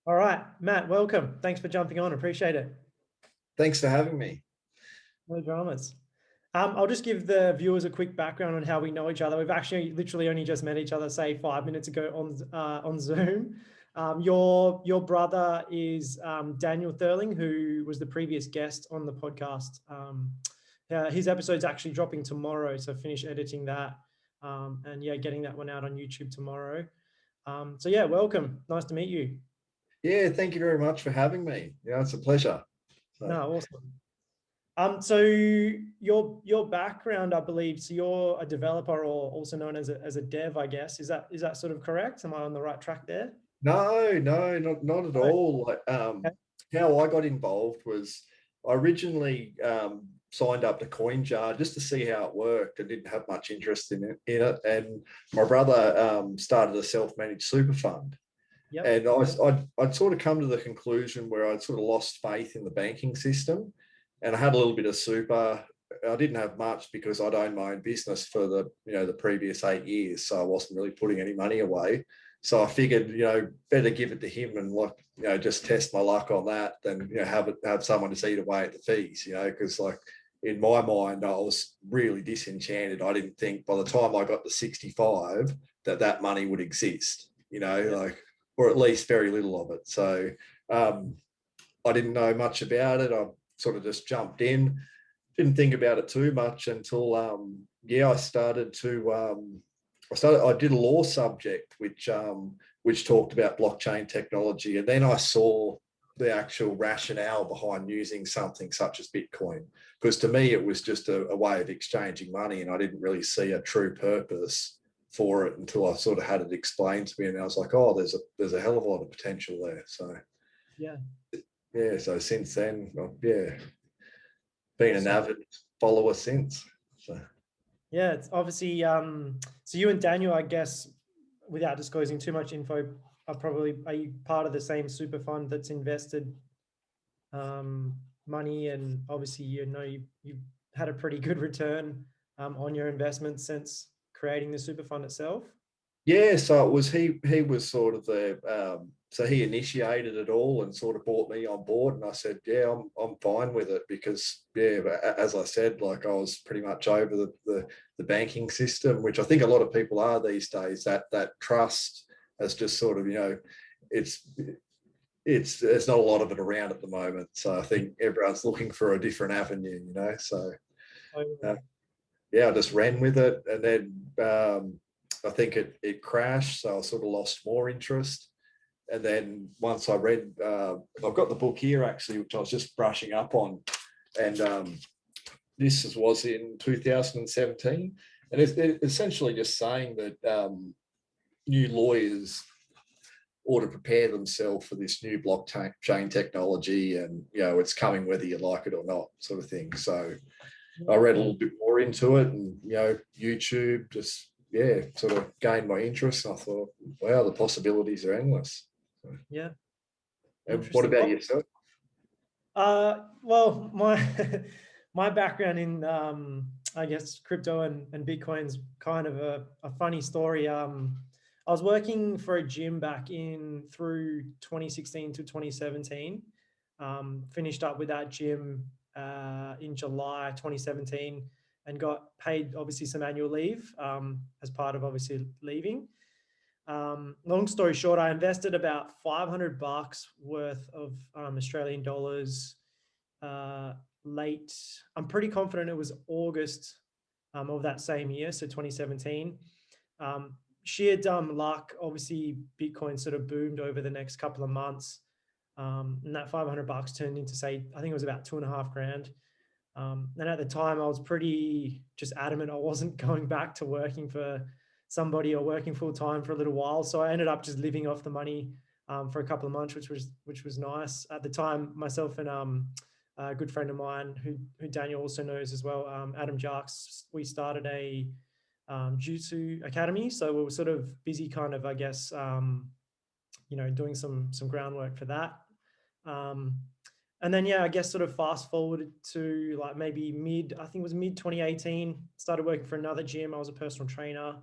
All right, Matt, welcome. Thanks for jumping on. Appreciate it. Thanks for having me. No dramas. I'll just give the viewers a quick background on how we know each other. We've actually literally only just met each other, say 5 minutes ago on Zoom. Your brother is Daniel Thurling, who was the previous guest on the podcast. His episode's actually dropping tomorrow, so finish editing that, and yeah, getting that one out on YouTube tomorrow. So yeah, welcome. Nice to meet you. Yeah, thank you very much for having me. Yeah, it's a pleasure. So, No, awesome. So your background, I believe, so you're a developer or also known as a dev, I guess. Is that sort of correct? Am I on the right track there? no, not at Oh, all. okay. How I got involved was I originally signed up to CoinJar just to see how it worked. I didn't have much interest in it, and my brother started a self-managed super fund. Yep. And I'd sort of come to the conclusion where I'd sort of lost faith in the banking system, and I had a little bit of super. I didn't have much because I'd owned my own business for the previous 8 years, so I wasn't really putting any money away. So I figured, better give it to him and just test my luck on that than have someone just eat away at the fees, because like in my mind I was really disenchanted. I didn't think by the time I got to 65 that money would exist, Yep. like, or at least very little of it. So um, I didn't know much about it. I sort of just jumped in, didn't think about it too much until I started to I did a law subject which talked about blockchain technology, and then I saw the actual rationale behind using something such as Bitcoin, because to me it was just a way of exchanging money, and I didn't really see a true purpose for it until I sort of had it explained to me, and I was like, oh, there's a hell of a lot of potential there. So Yeah. yeah, so since then, well, yeah, been an Awesome. avid follower since. So Yeah, it's obviously so you and Daniel, I guess, without disclosing too much info, are you part of the same super fund that's invested money, and obviously you've had a pretty good return on your investment since creating the super fund itself. yeah, so it was he was sort of the so he initiated it all and sort of brought me on board, and I said, yeah, I'm fine with it because yeah, as I said, like I was pretty much over the banking system, which I think a lot of people are these days. That trust has just sort of it's there's not a lot of it around at the moment. So I think everyone's looking for a different avenue. So uh, Totally. yeah, I just ran with it, and then I think it crashed, so I sort of lost more interest. And then once I read, I've got the book here actually, which I was just brushing up on, and this was in 2017, and it's essentially just saying that new lawyers ought to prepare themselves for this new blockchain technology, and it's coming whether you like it or not, sort of thing. So I read a little bit more into it, and YouTube just sort of gained my interest. And I thought, wow, the possibilities are endless. So, Yeah, and what interesting. about yourself? Well, my my background in I guess crypto and Bitcoin's kind of a funny story. I was working for a gym back in through 2016 to 2017. Finished up with that gym in July 2017 and got paid obviously some annual leave as part of obviously leaving. Long story short, I invested about $500 worth of Australian dollars uh, late. I'm pretty confident it was August of that same year, so 2017. Sheer dumb luck. Obviously, Bitcoin sort of boomed over the next couple of months, and that $500 turned into, say, I think it was about 2.5 grand. And at the time, I was pretty just adamant I wasn't going back to working for somebody or working full time for a little while. So I ended up just living off the money for a couple of months, which was nice. At the time, myself and a good friend of mine who Daniel also knows as well, Adam Jarks, we started a Jiu-Jitsu academy. So we were sort of busy, kind of, I guess, doing some groundwork for that. Um, and then, yeah, I guess sort of fast forwarded to like maybe I think it was mid 2018, started working for another gym. I was a personal trainer.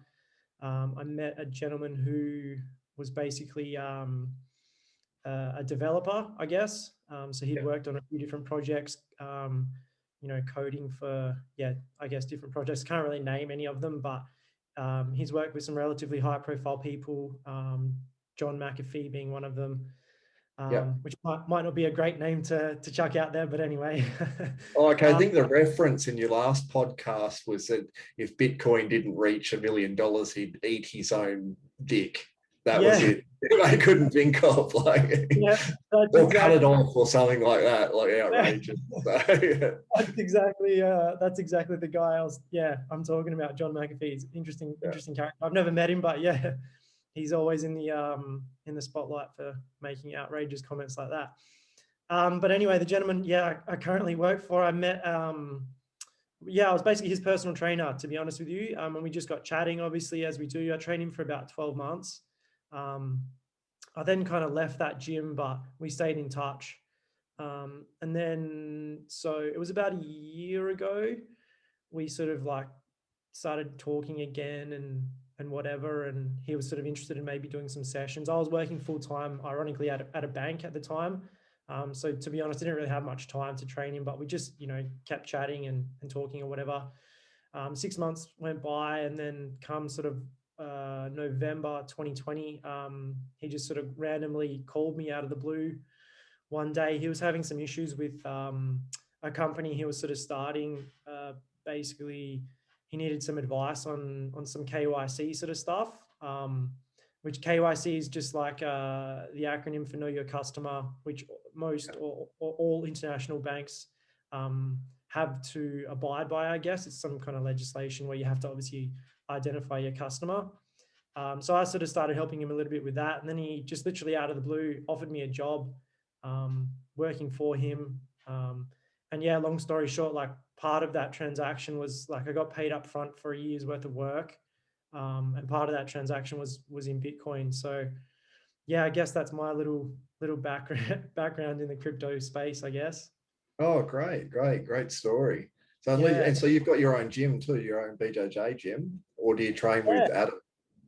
I met a gentleman who was basically a developer, I guess. So he'd worked on a few different projects, you know, coding for, I guess different projects. Can't really name any of them, but he's worked with some relatively high profile people, John McAfee being one of them, which might not be a great name to chuck out there, but anyway. Oh, okay. I think the reference in your last podcast was that if Bitcoin didn't reach $1 million, he'd eat his own dick. That was it. I couldn't think of or cut it off or something like that, like outrageous. That's exactly the guy I'm talking about. John McAfee. He's interesting character. I've never met him, but he's always in the spotlight for making outrageous comments like that. But anyway, the gentleman, I currently work for, I met, I was basically his personal trainer, to be honest with you. And we just got chatting, obviously, as we do. I trained him for about 12 months. I then kind of left that gym, but we stayed in touch. And then, so it was about a year ago, we sort of like started talking again and whatever. And he was sort of interested in maybe doing some sessions. I was working full time, ironically, at a bank at the time. So to be honest, I didn't really have much time to train him, but we just, you know, kept chatting and talking or whatever. 6 months went by, and then come sort of November 2020, he just sort of randomly called me out of the blue one day. He was having some issues with a company he was sort of starting. Basically, he needed some advice on some KYC sort of stuff, which KYC is just like the acronym for Know Your Customer, which most or all international banks have to abide by, I guess. It's some kind of legislation where you have to obviously identify your customer. So I sort of started helping him a little bit with that. And then he just literally out of the blue offered me a job working for him. And long story short, like part of that transaction was like I got paid up front for a year's worth of work. And part of that transaction was in Bitcoin. So I guess that's my little background in the crypto space, I guess. Oh, great story. So and so you've got your own gym too, your own BJJ gym, or do you train with Adam?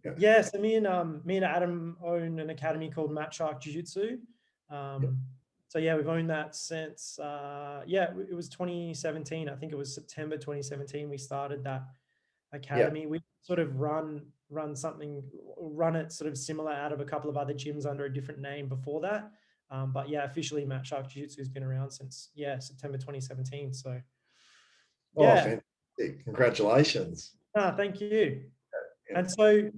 So me and Adam own an academy called Vaynerchuk Jiu Jitsu. So we've owned that since it was 2017. I think it was September 2017 we started that academy. We sort of run it sort of similar out of a couple of other gyms under a different name before that. But officially Vaynerchuk Jiu Jitsu has been around since September 2017. So fantastic. Congratulations. Thank you. And so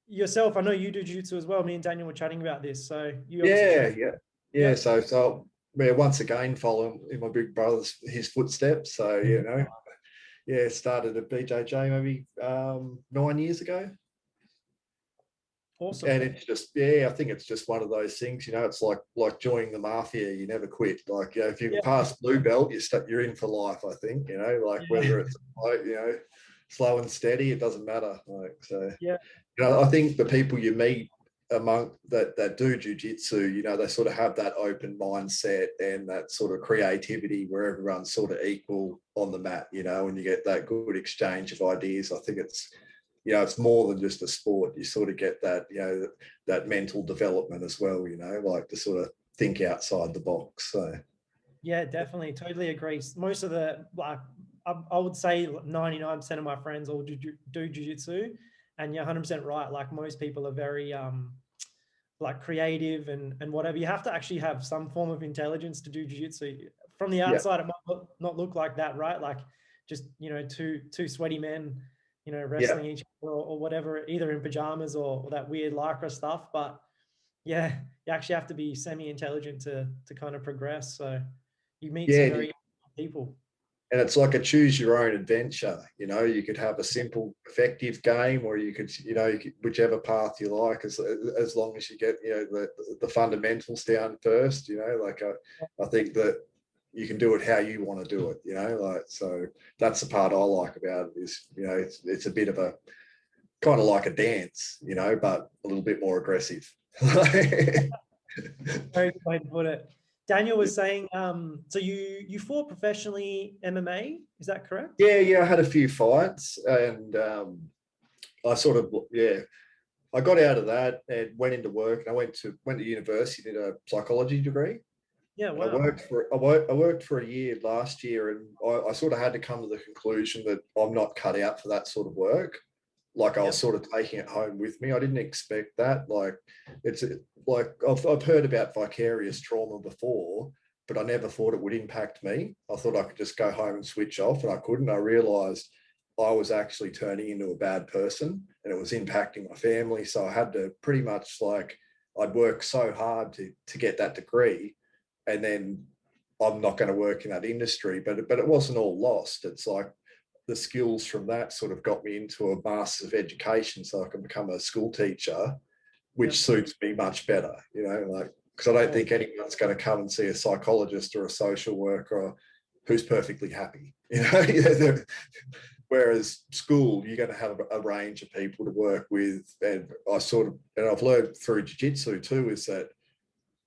yourself, I know you do jiu-jitsu as well. Me and Daniel were chatting about this. So you So once again following in my big brother's his footsteps. So started at BJJ maybe 9 years ago. Awesome. And it's just I think it's just one of those things. It's like joining the mafia. You never quit. Like if you pass blue belt, you're in for life. I think whether it's slow and steady, it doesn't matter. I think the people you meet among that do jiu-jitsu, they sort of have that open mindset and that sort of creativity where everyone's sort of equal on the mat, and you get that good exchange of ideas. I think it's it's more than just a sport. You sort of get that that mental development as well, like to sort of think outside the box. So definitely, totally agree. Most of the I would say 99% of my friends all do jiu-jitsu, and you're 100% right. Like most people are very like creative and whatever. You have to actually have some form of intelligence to do jiu-jitsu. From the outside, it might not look like that, right? Like just two sweaty men, wrestling each other or whatever, either in pajamas or that weird lycra stuff. But you actually have to be semi-intelligent to kind of progress. So you meet some very people. And it's like a choose your own adventure. You could have a simple, effective game, or you could, whichever path you like, as long as you get, the fundamentals down first. I think that you can do it how you want to do it. So that's the part I like about it is, it's a bit of a kind of like a dance, but a little bit more aggressive. Very good way to put it. Daniel was saying, so you fought professionally MMA, is that correct? Yeah, I had a few fights, and I sort of, I got out of that and went into work, and I went to university, did a psychology degree. Yeah, And I wow. worked for a year last year, and I sort of had to come to the conclusion that I'm not cut out for that sort of work. Like, I was Yep. sort of taking it home with me. I didn't expect that. Like, it's like I've heard about vicarious trauma before, but I never thought it would impact me. I thought I could just go home and switch off, and I couldn't. I realized I was actually turning into a bad person, and it was impacting my family. So I had to pretty much, like, I'd work so hard to get that degree, and then I'm not going to work in that industry. But it wasn't all lost. It's like the skills from that sort of got me into a master's of education, so I can become a school teacher, which Yep. suits me much better, you know, like, because I don't Oh, think anyone's going to come and see a psychologist or a social worker who's perfectly happy, you know. Whereas school, you're going to have a range of people to work with. And I've learned through jiu-jitsu too, is that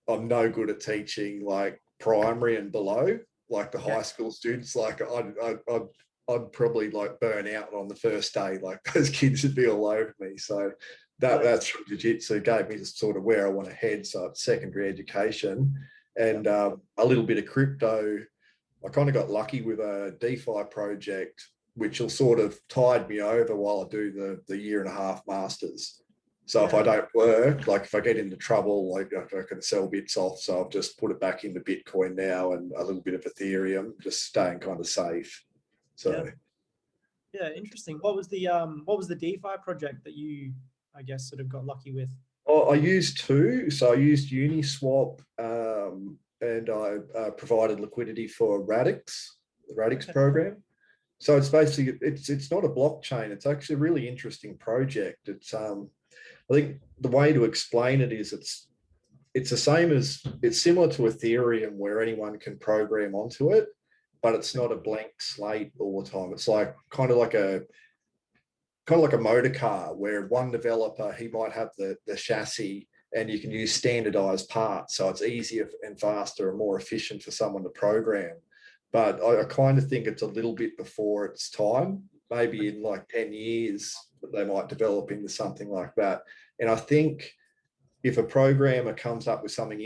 I'm no good at teaching like primary and below, like the yeah. high school students. Like, I'd probably like burn out on the first day. Like, those kids would be all over me. So that's from jiu-jitsu, gave me sort of where I want to head. So it's secondary education and a little bit of crypto. I kind of got lucky with a DeFi project, which will sort of tide me over while I do the year and a half masters. So if I don't work, like if I get into trouble, like I can sell bits off. So I've just put it back into Bitcoin now and a little bit of Ethereum, just staying kind of safe. So yeah, interesting. What was the DeFi project that you, I guess, sort of got lucky with? I used two. So I used Uniswap and I provided liquidity for Radix, the Radix program. So it's basically, it's not a blockchain. It's actually a really interesting project. It's I think the way to explain it is it's the same as, it's similar to Ethereum where anyone can program onto it, but it's not a blank slate all the time. It's like kind of like a motor car where one developer, he might have the chassis and you can use standardized parts. So it's easier and faster and more efficient for someone to program. But I kind of think it's a little bit before its time, maybe in like 10 years, that they might develop into something like that. And I think if a programmer comes up with something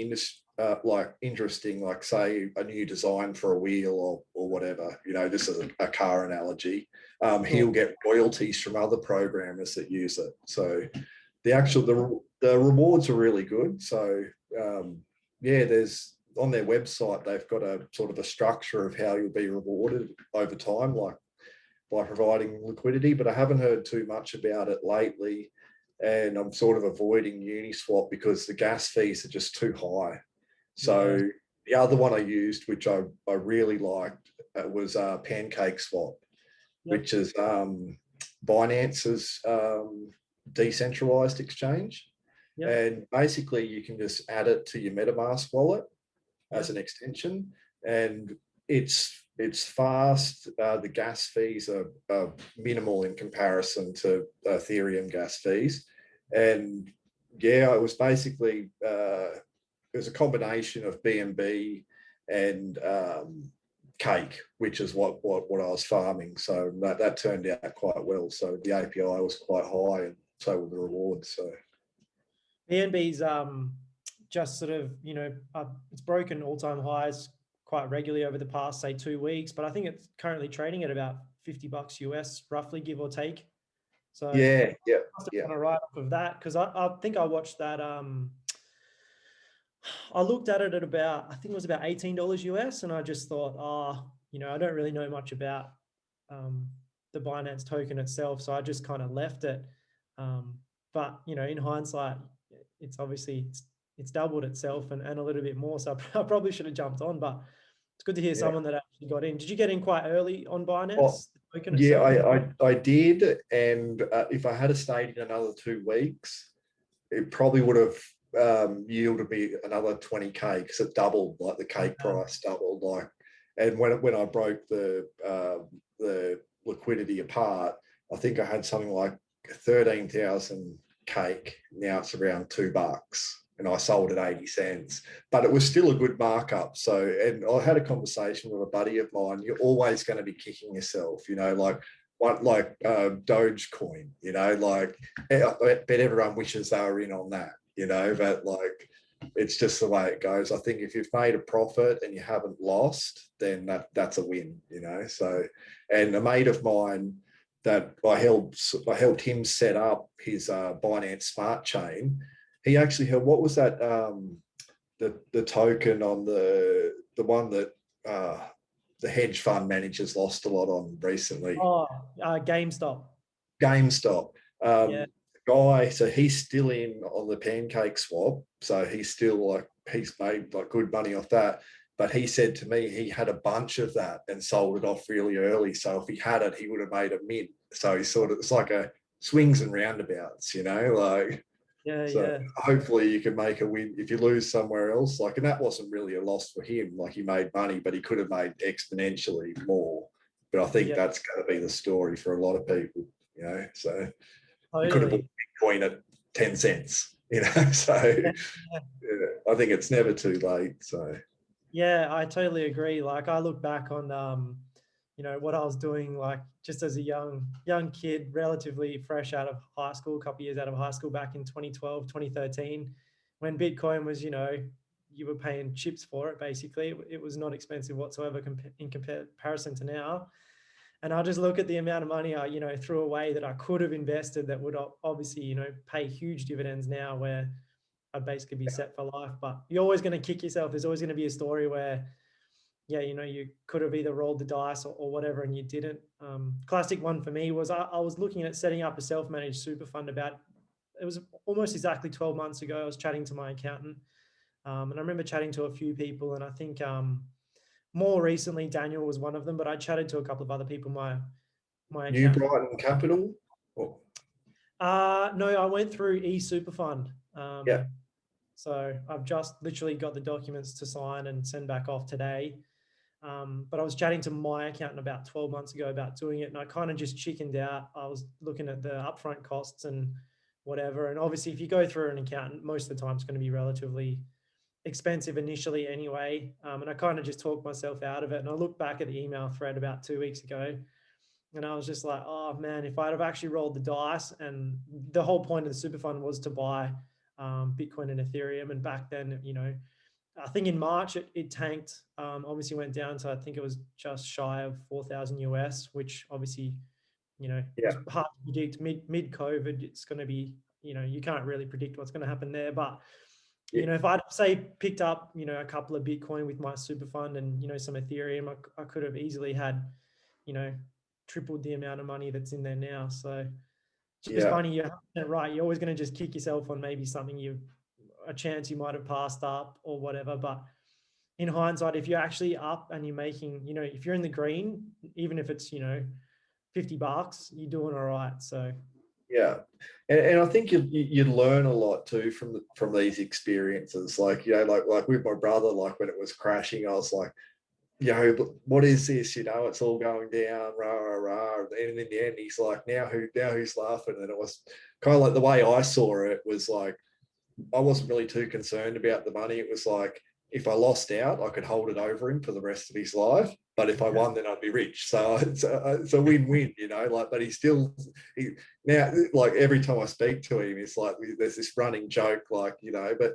like interesting, like say a new design for a wheel or whatever, you know, this is a car analogy, he'll get royalties from other programmers that use it. So the rewards are really good. So there's, on their website, they've got a sort of a structure of how you'll be rewarded over time, like by providing liquidity, but I haven't heard too much about it lately. And I'm sort of avoiding Uniswap because the gas fees are just too high. So the other one I used, which I really liked, was Pancake Swap, which is Binance's decentralized exchange. And basically you can just add it to your MetaMask wallet as an extension, and it's fast. The gas fees are minimal in comparison to Ethereum gas fees, and it was basically it was a combination of BNB and cake, which is what I was farming. So that turned out quite well. So the API was quite high, and so were the rewards. So BNB's just sort of, you know, it's broken all-time highs quite regularly over the past, say, 2 weeks, but I think it's currently trading at about $50 US, roughly, give or take. So yeah. On a write off of that, because I think I watched that. I looked at it at about, I think it was about $18 US, and I just thought, you know, I don't really know much about the Binance token itself, so I just kind of left it. But you know, in hindsight, it's obviously it's doubled itself and a little bit more. So I probably should have jumped on, but it's good to hear someone that actually got in. Did you get in quite early on Binance, the token itself? I did, and if I had stayed in another 2 weeks, it probably would have yielded me another 20K, because it doubled, like the cake price doubled, like. And when I broke the liquidity apart, I think I had something like 13,000 cake. Now it's around $2, and I sold at 80 cents, but it was still a good markup. So, and I had a conversation with a buddy of mine. You're always going to be kicking yourself, you know, like what, like Dogecoin, you know, like I bet everyone wishes they were in on that, you know, but like it's just the way it goes. I think if you've made a profit and you haven't lost, then that's a win, you know. So, and a mate of mine that I helped him set up his Binance Smart Chain. He actually held, what was that? The token on the one that the hedge fund managers lost a lot on recently. Oh, GameStop. GameStop. Yeah. Guy, so he's still in on the Pancake Swap. So he's still like, he's made like good money off that. But he said to me he had a bunch of that and sold it off really early. So if he had it, he would have made a mint. So he sort of, it's like a swings and roundabouts, you know, like. Yeah, So yeah. hopefully you can make a win if you lose somewhere else. Like, and that wasn't really a loss for him. Like, he made money, but he could have made exponentially more. But I think Yeah. that's going to be the story for a lot of people, you know. So you could have bought Totally. Bitcoin at 10 cents, you know. So Yeah. I think it's never too late. So Yeah, I totally agree. Like I look back on what I was doing like just as a young kid, relatively fresh out of high school, a couple of years out of high school back in 2012, 2013, when Bitcoin was, you were paying chips for it basically. It was not expensive whatsoever in comparison to now. And I just look at the amount of money I, threw away that I could have invested that would obviously, pay huge dividends now where I'd basically be set for life. But you're always going to kick yourself. There's always going to be a story where, yeah, you could have either rolled the dice or whatever and you didn't. Classic one for me was I was looking at setting up a self-managed super fund it was almost exactly 12 months ago. I was chatting to my accountant and I remember chatting to a few people, and I think more recently Daniel was one of them, but I chatted to a couple of other people, my New accountant. Brighton Capital. Oh, No, I went through eSuperFund. yeah. So I've just literally got the documents to sign and send back off today. But I was chatting to my accountant about 12 months ago about doing it, and I kind of just chickened out. I was looking at the upfront costs and whatever. And obviously, if you go through an accountant, most of the time it's going to be relatively expensive initially anyway. And I kind of just talked myself out of it. And I looked back at the email thread about 2 weeks ago, and I was just like, oh man, if I'd have actually rolled the dice, and the whole point of the super fund was to buy Bitcoin and Ethereum. And back then, I think in March it tanked. Obviously went down to, I think it was just shy of 4,000 US, which obviously, Yeah. was hard to predict mid COVID. It's going to be, you can't really predict what's going to happen there. But, Yeah. if I'd say picked up, a couple of Bitcoin with my super fund and, some Ethereum, I could have easily had, you know, tripled the amount of money that's in there now. So it's just Yeah. funny. You're 100% right. You're always going to just kick yourself on maybe something a chance you might have passed up or whatever. But in hindsight, if you're actually up and you're making, if you're in the green, even if it's, $50, you're doing all right. So Yeah, and I think you learn a lot too from these experiences. Like, like with my brother, like when it was crashing, I was like, what is this? It's all going down, rah rah rah. And in the end, he's like, now who's laughing? And it was kind of like the way I saw it was like, I wasn't really too concerned about the money. It was like, if I lost out, I could hold it over him for the rest of his life. But if I won, then I'd be rich. So it's a win-win, like, but now, like every time I speak to him, it's like, there's this running joke, like, but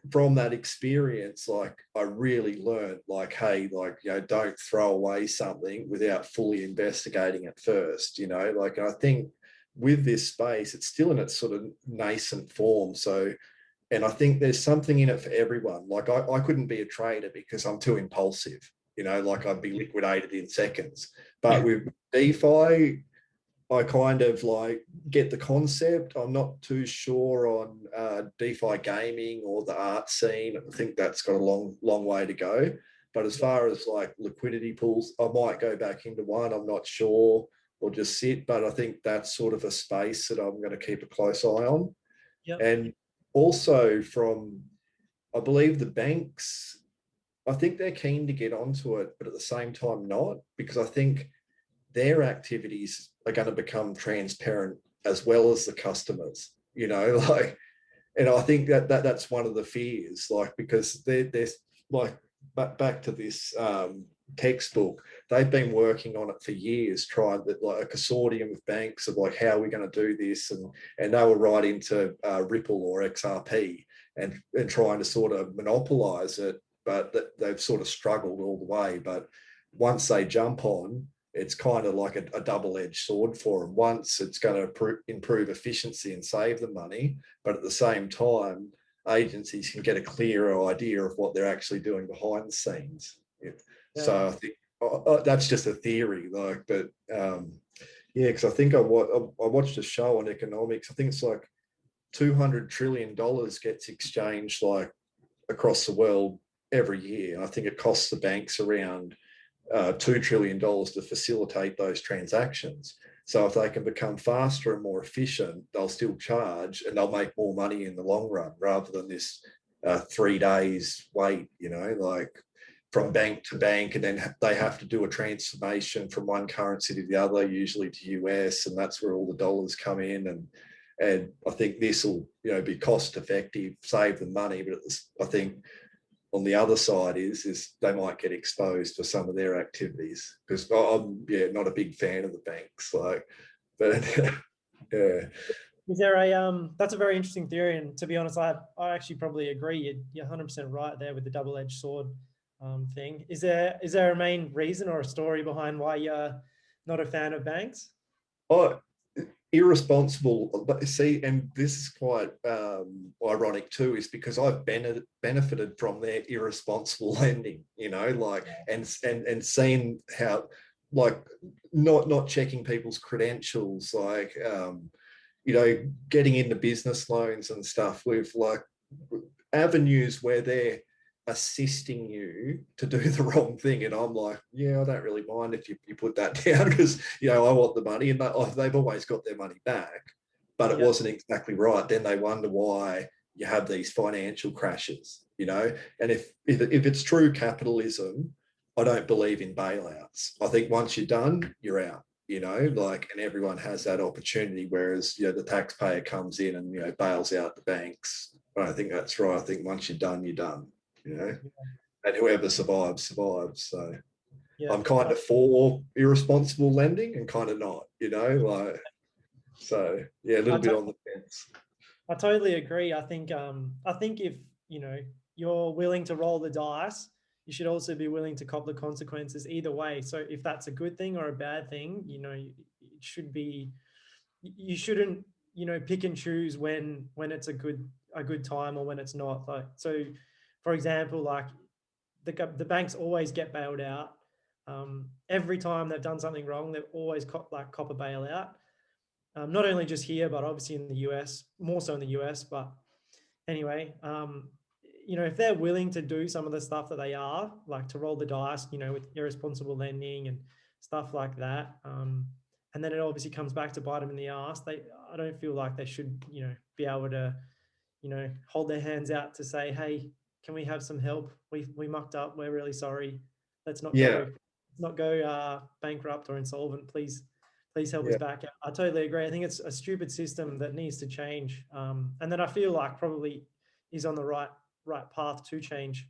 from that experience, like I really learned like, hey, like, don't throw away something without fully investigating it first, like, I think with this space, it's still in its sort of nascent form. So, and I think there's something in it for everyone. Like I couldn't be a trader because I'm too impulsive, like I'd be liquidated in seconds. But with DeFi, I kind of like get the concept. I'm not too sure on DeFi gaming or the art scene. I think that's got a long way to go. But as far as like liquidity pools, I might go back into one. I'm not sure, or just sit. But I think that's sort of a space that I'm going to keep a close eye on. Yep. And also I believe the banks, I think they're keen to get onto it, but at the same time not, because I think their activities are going to become transparent as well as the customers, like, and I think that's one of the fears, like, because they're like, back to this textbook. They've been working on it for years, trying like a consortium of banks of like, how are we going to do this? And they were right into Ripple or XRP and trying to sort of monopolize it, but they've sort of struggled all the way. But once they jump on, it's kind of like a double-edged sword for them. Once it's going to improve efficiency and save them money, but at the same time, agencies can get a clearer idea of what they're actually doing behind the scenes. Yeah. So I think that's just a theory, like, but yeah, because I think I watched a show on economics. I think it's like $200 trillion gets exchanged like across the world every year. And I think it costs the banks around $2 trillion to facilitate those transactions. So if they can become faster and more efficient, they'll still charge and they'll make more money in the long run rather than this 3 days wait, you know, like from bank to bank, and then they have to do a transformation from one currency to the other, usually to US, and that's where all the dollars come in. And I think this will, you know, be cost effective, save them money, but I think on the other side is they might get exposed for some of their activities, because I'm not a big fan of the banks, like, but yeah. Is there a that's a very interesting theory, and to be honest, I actually probably agree. You're 100% right there with the double-edged sword thing. Is there a main reason or a story behind why you're not a fan of banks? Oh, irresponsible. But see, and this is quite ironic too, is because I've benefited from their irresponsible lending, you know, like, and seen how, like, not checking people's credentials, like, you know, getting into business loans and stuff with like avenues where they're assisting you to do the wrong thing. And I'm like, yeah, I don't really mind if you put that down, because, you know, I want the money, and they've always got their money back, but it wasn't exactly right. Then they wonder why you have these financial crashes, you know. And if it's true capitalism, I don't believe in bailouts. I think once you're done, you're out, you know, like, and everyone has that opportunity, whereas, you know, the taxpayer comes in and, you know, bails out the banks. I don't think that's right. I think once you're done, you're done, you know, and whoever survives. So I'm kind of for irresponsible lending and kind of not, you know, like, so yeah, a little bit on the fence. I totally agree. I think if, you know, you're willing to roll the dice, you should also be willing to cop the consequences either way. So if that's a good thing or a bad thing, you know, it should be, you shouldn't, you know, pick and choose when it's a good time or when it's not. Like, so for example, like the banks always get bailed out. Every time they've done something wrong, they've always cop a bailout. Not only just here, but obviously in the US, more so in the US. But anyway, you know, if they're willing to do some of the stuff that they are, like to roll the dice, you know, with irresponsible lending and stuff like that, and then it obviously comes back to bite them in the ass. I don't feel like they should, you know, be able to, you know, hold their hands out to say, hey, can we have some help? We mucked up. We're really sorry. Let's not go bankrupt or insolvent. Please help us back. I totally agree. I think it's a stupid system that needs to change, and that I feel like probably is on the right path to change.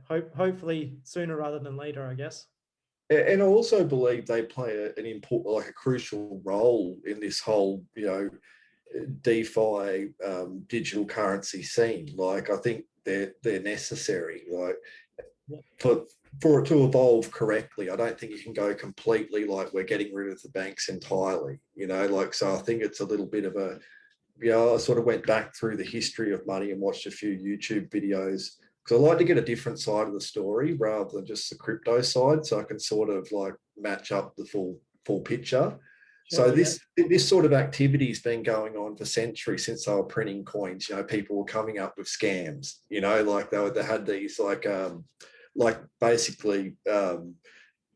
Hopefully sooner rather than later, I guess. And I also believe they play an important, like a crucial role in this whole, you know, DeFi digital currency scene. Like, I think they're necessary. Like, for it to evolve correctly, I don't think you can go completely like we're getting rid of the banks entirely, you know, like, so I think it's a little bit of a, you know, I sort of went back through the history of money and watched a few YouTube videos, because I like to get a different side of the story rather than just the crypto side, so I can sort of like match up the full picture. So this sort of activity has been going on for centuries, since they were printing coins. You know, people were coming up with scams, you know, like they had these like basically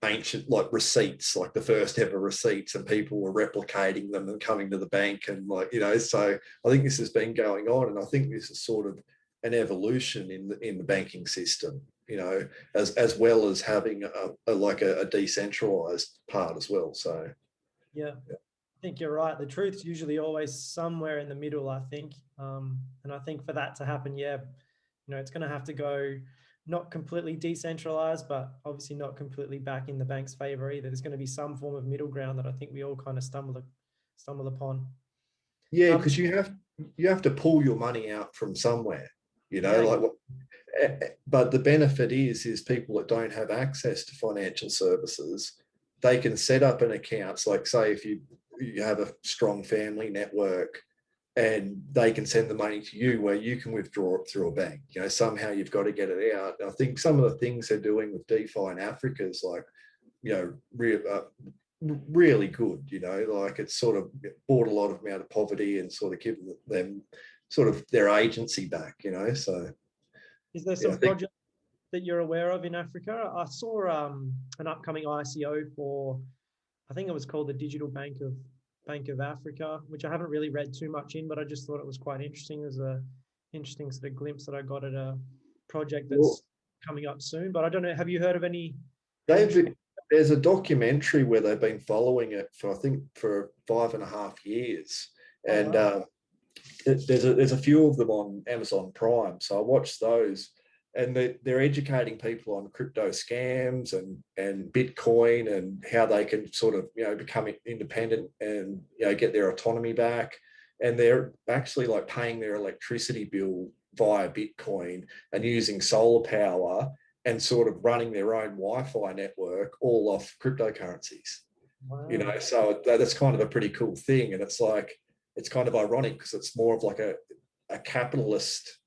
ancient like receipts, like the first ever receipts, and people were replicating them and coming to the bank, and like, you know, so I think this has been going on, and I think this is sort of an evolution in the banking system, you know, as well as having a decentralized part as well. So yeah. I think you're right. The truth's usually always somewhere in the middle, I think. And I think for that to happen, you know, it's going to have to go not completely decentralized, but obviously not completely back in the bank's favor either. There's going to be some form of middle ground that I think we all kind of stumble upon. Yeah, because you have to pull your money out from somewhere, you know, Yeah, like what. But the benefit is people that don't have access to financial services, they can set up an account. So like, say if you have a strong family network, and they can send the money to you where you can withdraw it through a bank. You know, somehow you've got to get it out. And I think some of the things they're doing with DeFi in Africa is like, you know, really good. You know, like it's sort of brought a lot of them out of poverty and sort of given them sort of their agency back. You know, so is there some projects that you're aware of in Africa? I saw an upcoming ICO for, I think it was called the Digital Bank of Africa, which I haven't really read too much in, but I just thought it was quite interesting. There's a interesting sort of glimpse that I got at a project that's coming up soon. But I don't know, have you heard of any? There's a documentary where they've been following it for, I think, for 5.5 years. And wow. There's a few of them on Amazon Prime. So I watched those, and they're educating people on crypto scams and Bitcoin and how they can sort of, you know, become independent and, you know, get their autonomy back. And they're actually like paying their electricity bill via Bitcoin and using solar power and sort of running their own Wi-Fi network all off cryptocurrencies. Wow. You know, so that's kind of a pretty cool thing. And it's like, it's kind of ironic because it's more of like a capitalist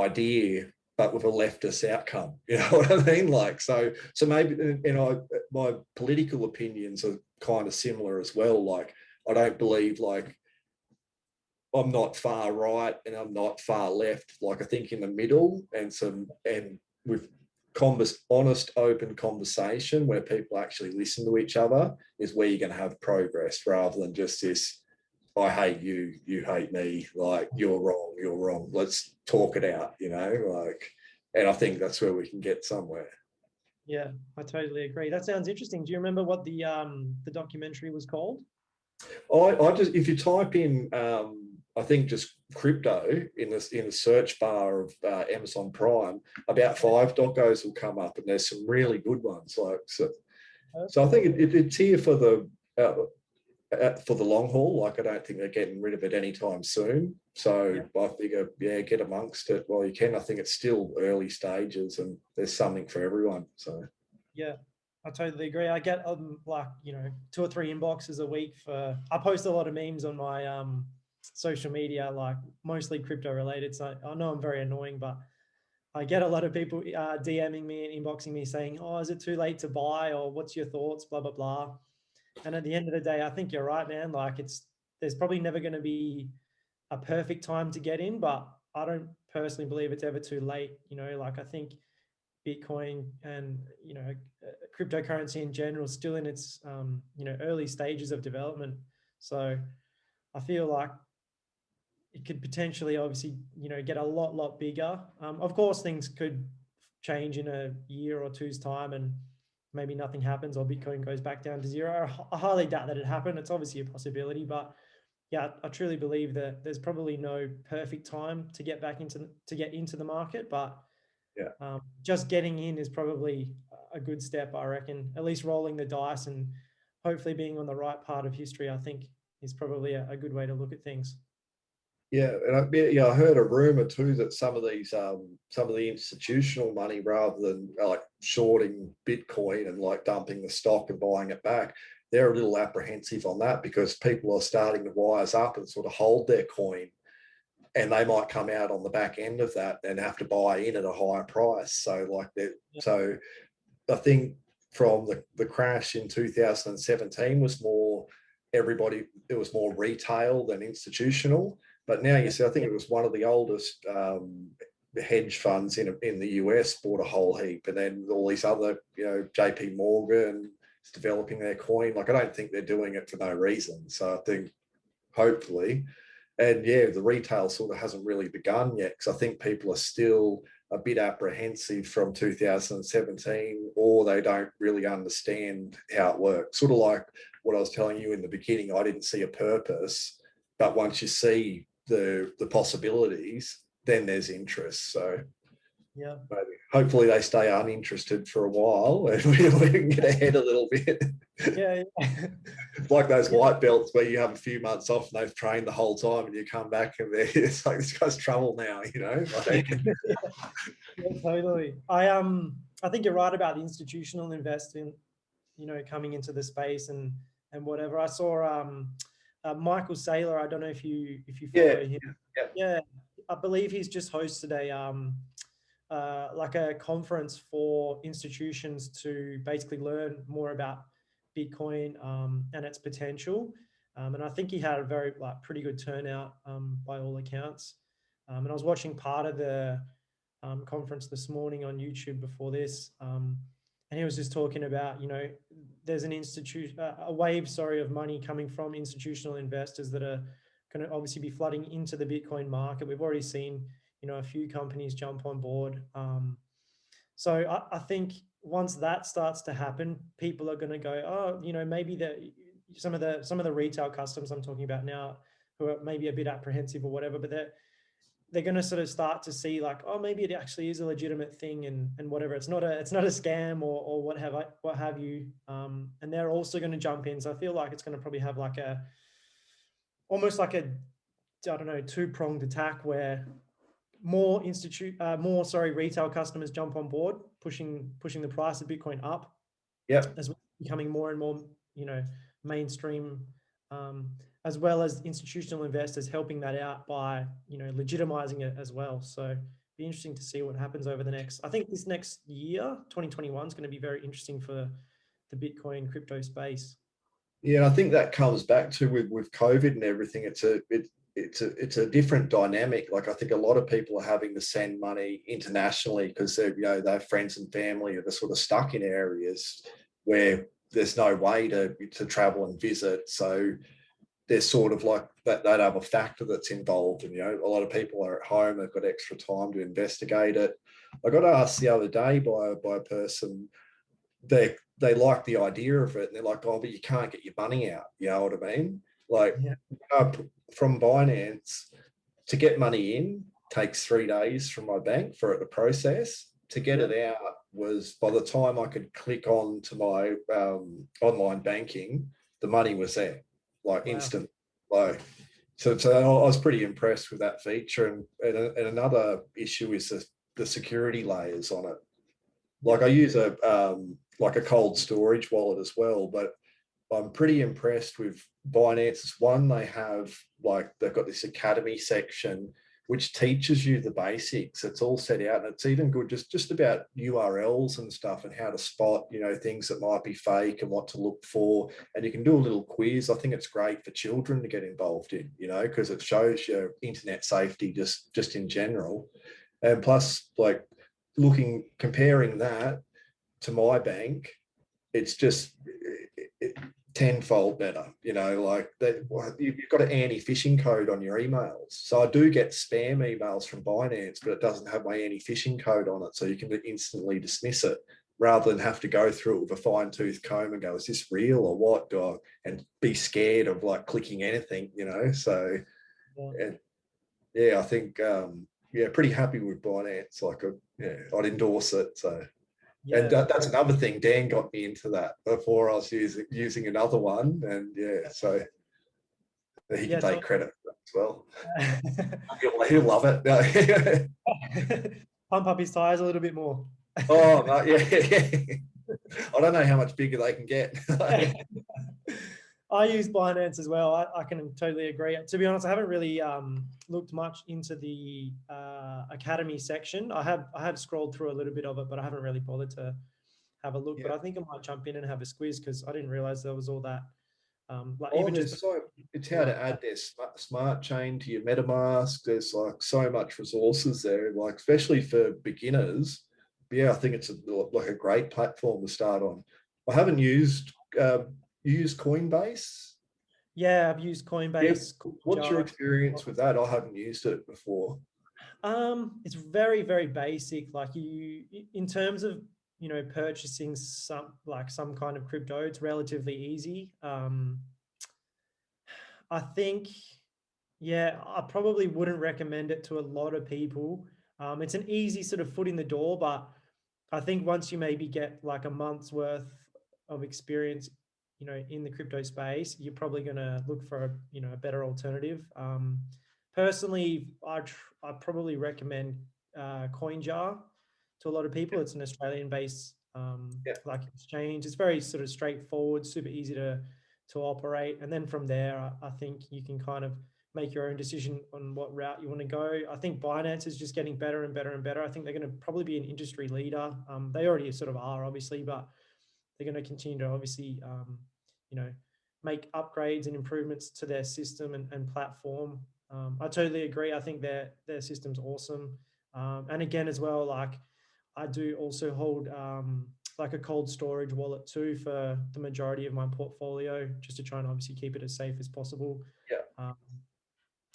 idea, but with a leftist outcome. You know what I mean? Like, so maybe, you know, my political opinions are kind of similar as well. Like, I don't believe, like, I'm not far right and I'm not far left. Like, I think in the middle and with honest, open conversation where people actually listen to each other is where you're going to have progress, rather than just this, I hate you, you hate me, like you're wrong. Let's talk it out, you know, like, and I think that's where we can get somewhere. Yeah, I totally agree. That sounds interesting. Do you remember what the documentary was called? I just, if you type in, I think just crypto in the search bar of Amazon Prime, about 5 docos will come up, and there's some really good ones. Like, so I think it's here for the long haul. Like, I don't think they're getting rid of it anytime soon. So yeah. I figure, yeah, get amongst it while you can. I think it's still early stages, and there's something for everyone. So yeah. I totally agree. I get like, you know, 2 or 3 inboxes a week I post a lot of memes on my social media, like mostly crypto related. So I know I'm very annoying, but I get a lot of people DMing me and inboxing me saying, oh, is it too late to buy? Or what's your thoughts? Blah, blah, blah. And at the end of the day, I think you're right, man. Like, there's probably never going to be a perfect time to get in, but I don't personally believe it's ever too late. You know, like, I think Bitcoin and, you know, cryptocurrency in general is still in its, you know, early stages of development. So I feel like it could potentially, obviously, you know, get a lot bigger. Of course, things could change in a year or two's time and maybe nothing happens or Bitcoin goes back down to zero. I highly doubt that it happened. It's obviously a possibility, but yeah, I truly believe that there's probably no perfect time to get into the market, but yeah, just getting in is probably a good step, I reckon. At least rolling the dice and hopefully being on the right part of history, I think, is probably a good way to look at things. Yeah, and I heard a rumor too that some of the institutional money, rather than like shorting Bitcoin and like dumping the stock and buying it back, they're a little apprehensive on that because people are starting to wise up and sort of hold their coin, and they might come out on the back end of that and have to buy in at a higher price. So like that, so I think from the crash in 2017 was more everybody, it was more retail than institutional. But now you see, I think it was one of the oldest hedge funds in the US bought a whole heap, and then all these other, you know, JP Morgan is developing their coin. Like, I don't think they're doing it for no reason. So I think hopefully, and yeah, the retail sort of hasn't really begun yet because I think people are still a bit apprehensive from 2017, or they don't really understand how it works. Sort of like what I was telling you in the beginning, I didn't see a purpose, but once you see the possibilities, then there's interest. So yeah, maybe hopefully they stay uninterested for a while and we can get ahead a little bit. Yeah. It's like those Yeah. white belts where you have a few months off and they've trained the whole time and you come back and it's like, this guy's trouble now, you know? Like, Yeah, totally. I think you're right about the institutional investing, coming into the space and whatever. I saw Michael Saylor. I don't know if you yeah, follow him. yeah, Yeah, I believe he's just hosted like a conference for institutions to basically learn more about Bitcoin and its potential. And I think he had a very pretty good turnout by all accounts. And I was watching part of the conference this morning on YouTube before this, and he was just talking about, there's a wave, sorry, of money coming from institutional investors that are going to obviously be flooding into the Bitcoin market. We've already seen, a few companies jump on board. So I think once that starts to happen, people are going to go, oh, maybe some of the retail customers I'm talking about now, who are maybe a bit apprehensive or whatever, but they're going to sort of start to see like, oh, maybe it actually is a legitimate thing and whatever. It's not a scam or what have you. And they're also going to jump in. So I feel like it's going to probably have like almost like I don't know, two-pronged attack where more retail customers jump on board, pushing the price of Bitcoin up, yeah. as well as becoming more and more, mainstream, as well as institutional investors helping that out by, legitimizing it as well. So be interesting to see what happens over I think this next year, 2021 is going to be very interesting for the Bitcoin crypto space. Yeah, I think that comes back to with COVID and everything. It's a different dynamic. Like I think a lot of people are having to send money internationally because they have friends and family that are sort of stuck in areas where there's no way to travel and visit. So there's sort of like that other factor that's involved. And a lot of people are at home, they've got extra time to investigate it. I got asked the other day by a person, they like the idea of it, and they're like, oh, but you can't get your money out. You know what I mean? Like Yeah. from Binance to get money in takes 3 days from my bank for it to process. To get it out was, by the time I could click on to my online banking, the money was there, like instant. Like so I was pretty impressed with that feature. And another issue is the security layers on it. Like I use a cold storage wallet as well, but I'm pretty impressed with Binance. One, they've got this academy section which teaches you the basics. It's all set out, and it's even good just about URLs and stuff and how to spot, things that might be fake and what to look for. And you can do a little quiz. I think it's great for children to get involved in, because it shows your internet safety just in general. And plus, like comparing that to my bank, it's just tenfold better. Like that, you've got an anti-phishing code on your emails. So I do get spam emails from Binance, but it doesn't have my anti-phishing code on it, so you can instantly dismiss it rather than have to go through it with a fine-tooth comb and go, is this real or what? And be scared of like clicking anything, So I think pretty happy with Binance. Like I'd endorse it. So and that's another thing. Dan got me into that before I was using another one, and so he can take credit for that as well. He'll love it. Pump up his tires a little bit more. Oh no, yeah. I don't know how much bigger they can get. I use Binance as well. I can totally agree. To be honest, I haven't really looked much into the academy section. I had scrolled through a little bit of it, but I haven't really bothered to have a look. But I think I might jump in and have a squeeze because I didn't realize there was all that. It's how to add their smart chain to your MetaMask. There's like so much resources there, like especially for beginners. Yeah, I think it's a great platform to start on. I haven't used Coinbase. Yeah, I've used Coinbase. Yeah. What's your experience with that? I haven't used it before. It's very, very basic. Like in terms of purchasing some kind of crypto, it's relatively easy. I think, I probably wouldn't recommend it to a lot of people It's an easy sort of foot in the door, but I think once you maybe get like a month's worth of experience, in the crypto space, you're probably going to look for a better alternative. Personally, I probably recommend CoinJar to a lot of people. It's an Australian-based Yeah, like exchange. It's very sort of straightforward, super easy to operate, and then from there, I think you can kind of make your own decision on what route you want to go. I think Binance is just getting better and better and better. I think they're going to probably be an industry leader. They already sort of are, obviously, but they're going to continue to obviously, make upgrades and improvements to their system and platform. I totally agree. I think their system's awesome. And again, as well, like I do also hold like a cold storage wallet too for the majority of my portfolio, just to try and obviously keep it as safe as possible. yeah, Um,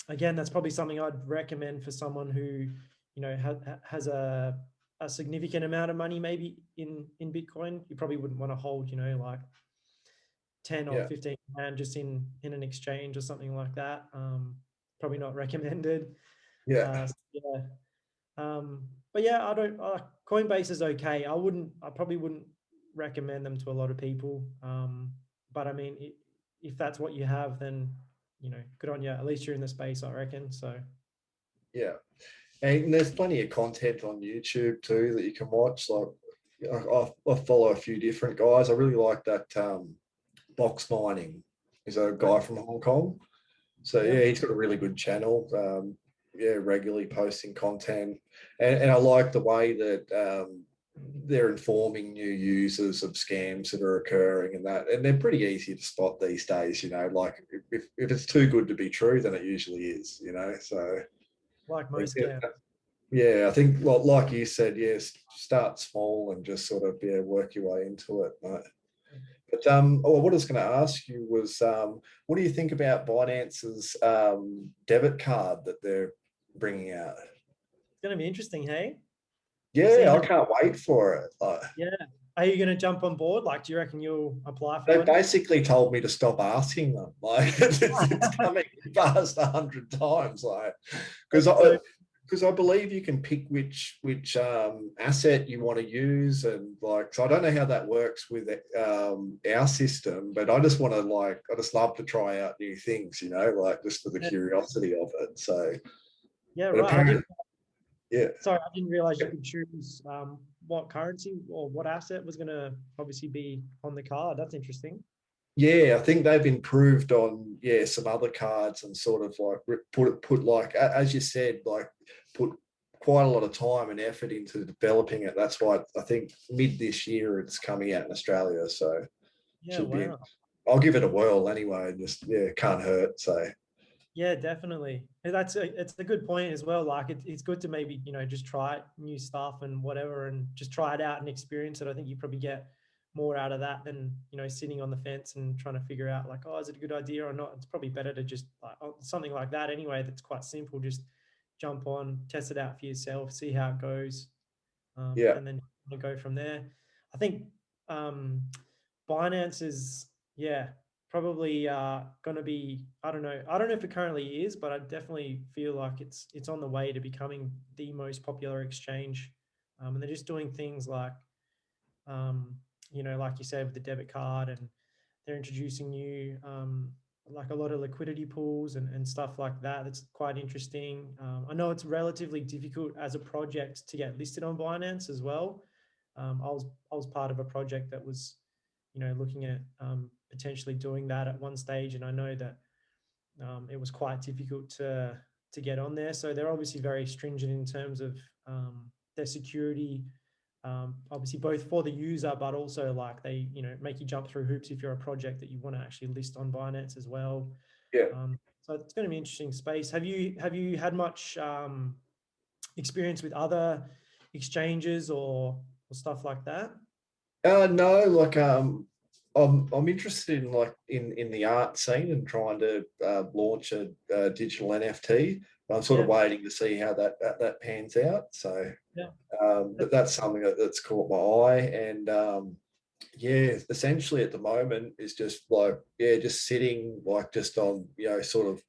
Again, that's probably something I'd recommend for someone who, has a significant amount of money maybe in Bitcoin. You probably wouldn't want to hold, like 10 or yeah, 15 grand just in an exchange or something like that. Probably not recommended. yeah. Yeah. But yeah, I don't. Coinbase is okay. I probably wouldn't recommend them to a lot of people. But I mean, if that's what you have, then good on you. At least you're in the space, I reckon. So Yeah. And there's plenty of content on YouTube too that you can watch. Like I follow a few different guys. I really like that Box Mining. He's a guy from Hong Kong. So yeah, yeah, he's got a really good channel. Yeah, regularly posting content, and I like the way that they're informing new users of scams that are occurring and they're pretty easy to spot these days. Like if it's too good to be true, then it usually is. So like I think, most scams. yeah, I think like you said, yes, start small and just sort of work your way into it. Right? But what I was going to ask you was, what do you think about Binance's debit card that they're bringing out? It's going to be interesting, hey? Yeah, Seeing, I can't wait for it. Like, yeah. Are you going to jump on board? Like, do you reckon you'll apply for they one? basically told me to stop asking them. Like it's coming past 100 times. Like because That's so I believe you can pick which asset you want to use, and like so I don't know how that works with our system, but I just want to I just love to try out new things, like just for the yeah, curiosity of it. So, yeah, but right. apparently, yeah. Sorry, I didn't realize you could choose what currency or what asset was going to obviously be on the card. That's interesting. Yeah, I think they've improved on some other cards and sort of like put like as you said, like put quite a lot of time and effort into developing it. That's why I think mid this year it's coming out in Australia. So Yeah, should be. wow. I'll give it a whirl anyway. Just can't hurt. So Yeah, definitely. And it's a good point as well. Like it's good to maybe, just try new stuff and whatever and just try it out and experience it. I think you probably get more out of that than, sitting on the fence and trying to figure out like, oh, is it a good idea or not? It's probably better to just like something like that anyway. That's quite simple. Just jump on, test it out for yourself, see how it goes, yeah, and then go from there. I think um, Binance is, yeah, probably going to be. I don't know. I don't know if it currently is, but I definitely feel like it's on the way to becoming the most popular exchange. And they're just doing things like, um, like you said with the debit card, and they're introducing new, like a lot of liquidity pools and stuff like that. That's quite interesting. I know it's relatively difficult as a project to get listed on Binance as well. I was part of a project that was, looking at potentially doing that at one stage, and I know that it was quite difficult to get on there. So they're obviously very stringent in terms of their security, obviously both for the user, but also like they, make you jump through hoops if you're a project that you want to actually list on Binance as well. yeah. So it's going to be an interesting space. Have you had much experience with other exchanges or stuff like that? No, like I'm interested in in the art scene and trying to launch a digital NFT. I'm sort of Yeah, waiting to see how that pans out. So, yeah, but that's something that's caught my eye. And yeah, essentially at the moment is just just sitting just on sort of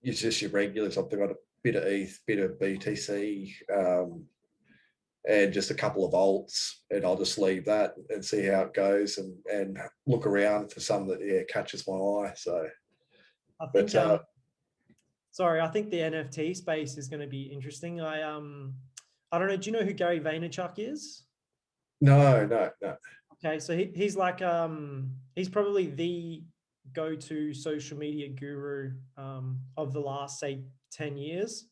it's just your regulars. I've got bit of ETH, bit of BTC, and just a couple of alts, and I'll just leave that and see how it goes, and look around for some that catches my eye. So, I think sorry, I think the NFT space is going to be interesting. I don't know. Do you know who Gary Vaynerchuk is? No. Okay, so he's like he's probably the go-to social media guru of the last, say, 10 years.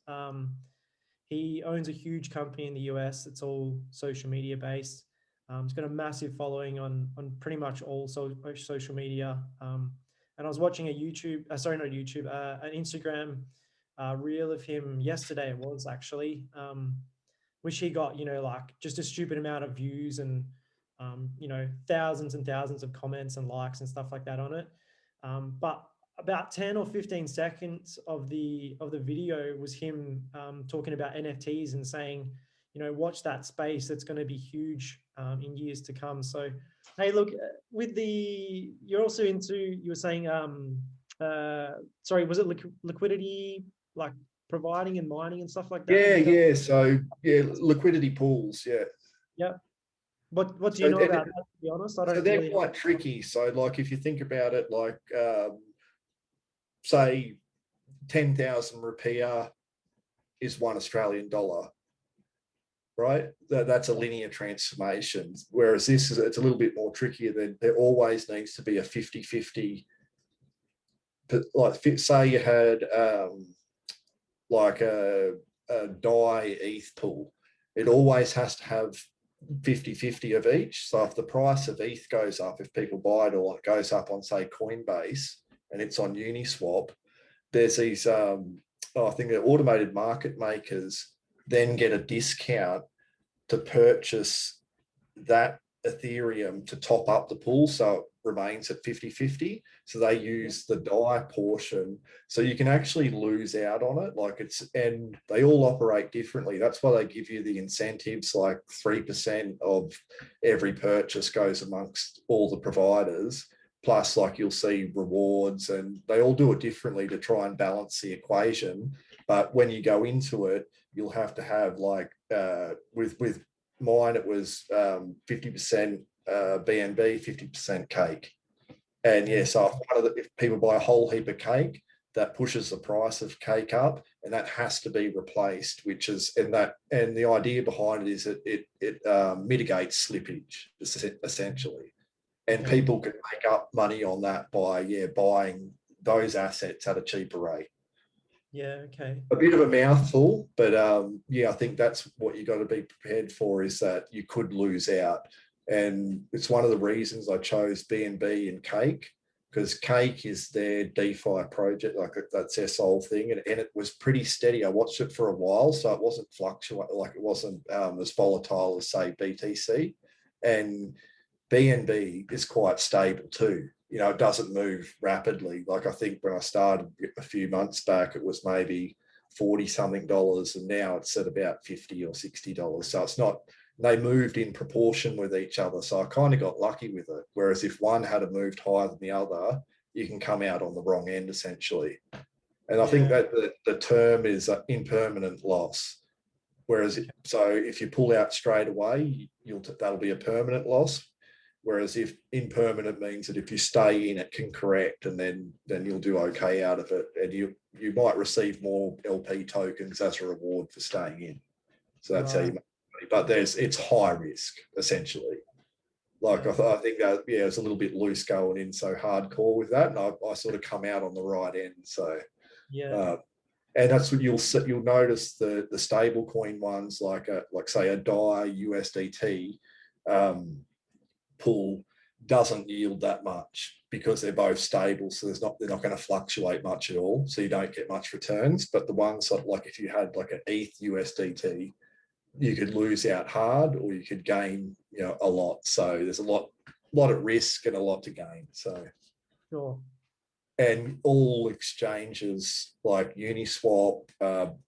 He owns a huge company in the US. It's all social media based. He's got a massive following on pretty much all social media. And I was watching a YouTube, sorry, not YouTube, an Instagram reel of him yesterday. It was actually, which he got, like just a stupid amount of views and thousands and thousands of comments and likes and stuff like that on it. But about 10 or 15 seconds of the video was him talking about NFTs and saying, watch that space. That's going to be huge in years to come. So, hey, look, you're also into, you were saying, sorry, was it liquidity, like providing and mining and stuff like that? Yeah. So liquidity pools. Yeah. Yeah. What do you know about that, to be honest? I don't they're really quite tricky. So like if you think about it, like say 10,000 rupiah is $1 Australian, right? That's a linear transformation. Whereas it's a little bit more trickier. Than there always needs to be a 50-50. Like say you had like a DAI ETH pool, it always has to have 50-50 of each. So if the price of ETH goes up, if people buy it, or it goes up on, say, Coinbase and it's on Uniswap, there's these, I think the automated market makers then get a discount to purchase that Ethereum to top up the pool, so it remains at 50-50. So they use the DAI portion, so you can actually lose out on it. And they all operate differently. That's why they give you the incentives, like 3% of every purchase goes amongst all the providers. Plus, like, you'll see rewards, and they all do it differently to try and balance the equation. But when you go into it, you'll have to have, like, with mine, it was 50% BNB, 50% cake. And so if people buy a whole heap of cake, that pushes the price of cake up, and that has to be replaced. And the idea behind it is that it mitigates slippage, essentially. And people can make up money on that by buying those assets at a cheaper rate. Yeah, okay. A bit of a mouthful, but I think that's what you got to be prepared for, is that you could lose out. And it's one of the reasons I chose BNB and Cake, because Cake is their DeFi project, like that's their sole thing, and it was pretty steady. I watched it for a while, so it wasn't fluctuating, like it wasn't as volatile as, say, BTC. And BNB is quite stable too. It doesn't move rapidly. Like, I think when I started a few months back, it was maybe $40-something, and now it's at about $50 or $60. So it's not, they moved in proportion with each other. So I kind of got lucky with it. Whereas if one had moved higher than the other, you can come out on the wrong end, essentially. And I think that the term is impermanent loss. Whereas, so if you pull out straight away, that'll be a permanent loss. Whereas if impermanent means that if you stay in, it can correct, and then you'll do okay out of it, and you might receive more LP tokens as a reward for staying in. So that's how you make money. But it's high risk, essentially. Like, I think that it's a little bit loose going in so hardcore with that, and I sort of come out on the right end. So and that's what you'll notice, the stable coin ones, like say a DAI USDT pool doesn't yield that much, because they're both stable, so they're not going to fluctuate much at all, so you don't get much returns. But the ones like if you had like an ETH USDT, you could lose out hard, or you could gain a lot. So there's a lot at risk and a lot to gain. So sure. And all exchanges like Uniswap,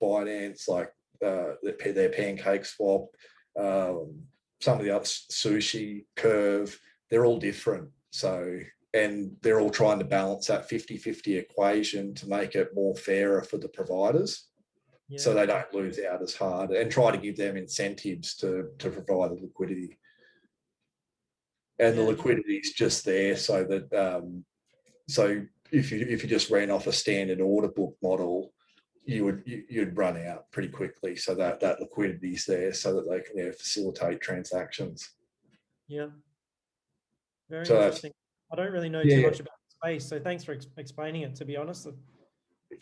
Binance, like their Pancake Swap, some of the other, Sushi, Curve, they're all different. So, and they're all trying to balance that 50-50 equation to make it more fairer for the providers. so Yeah. they don't lose out as hard, and try to give them incentives to provide the liquidity. And the Yeah. liquidity is just there so that so if you just ran off a standard order book model, you'd run out pretty quickly. So that liquidity is there so that they can facilitate transactions. Yeah. Very So that's, interesting. I don't really know too yeah, much about the space, so thanks for explaining it. To be honest, I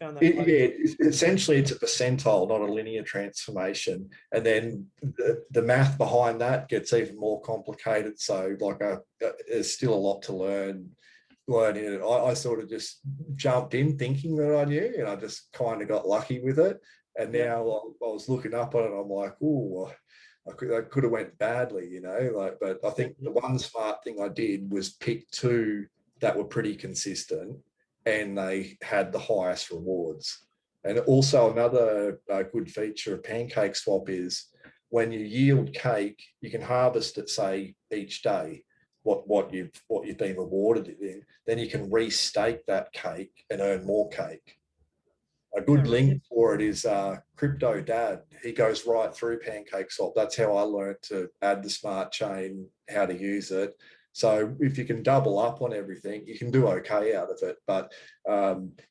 found that quite interesting. essentially it's a percentile, not a linear transformation. And then the math behind that gets even more complicated. So like there's still a lot to learn in it. I sort of just jumped in thinking that I knew, and I just kind of got lucky with it. And now I was looking up on it, and I'm like, oh, I could have went badly, but I think the one smart thing I did was pick two that were pretty consistent, and they had the highest rewards. And also another good feature of Pancake Swap is when you yield cake, you can harvest it, say, each day, what you've been rewarded in. Then you can restake that cake and earn more cake. A good link for it is Crypto Dad. He goes right through Pancake Swap. That's how I learned to add the smart chain, how to use it. So if you can double up on everything, you can do okay out of it. But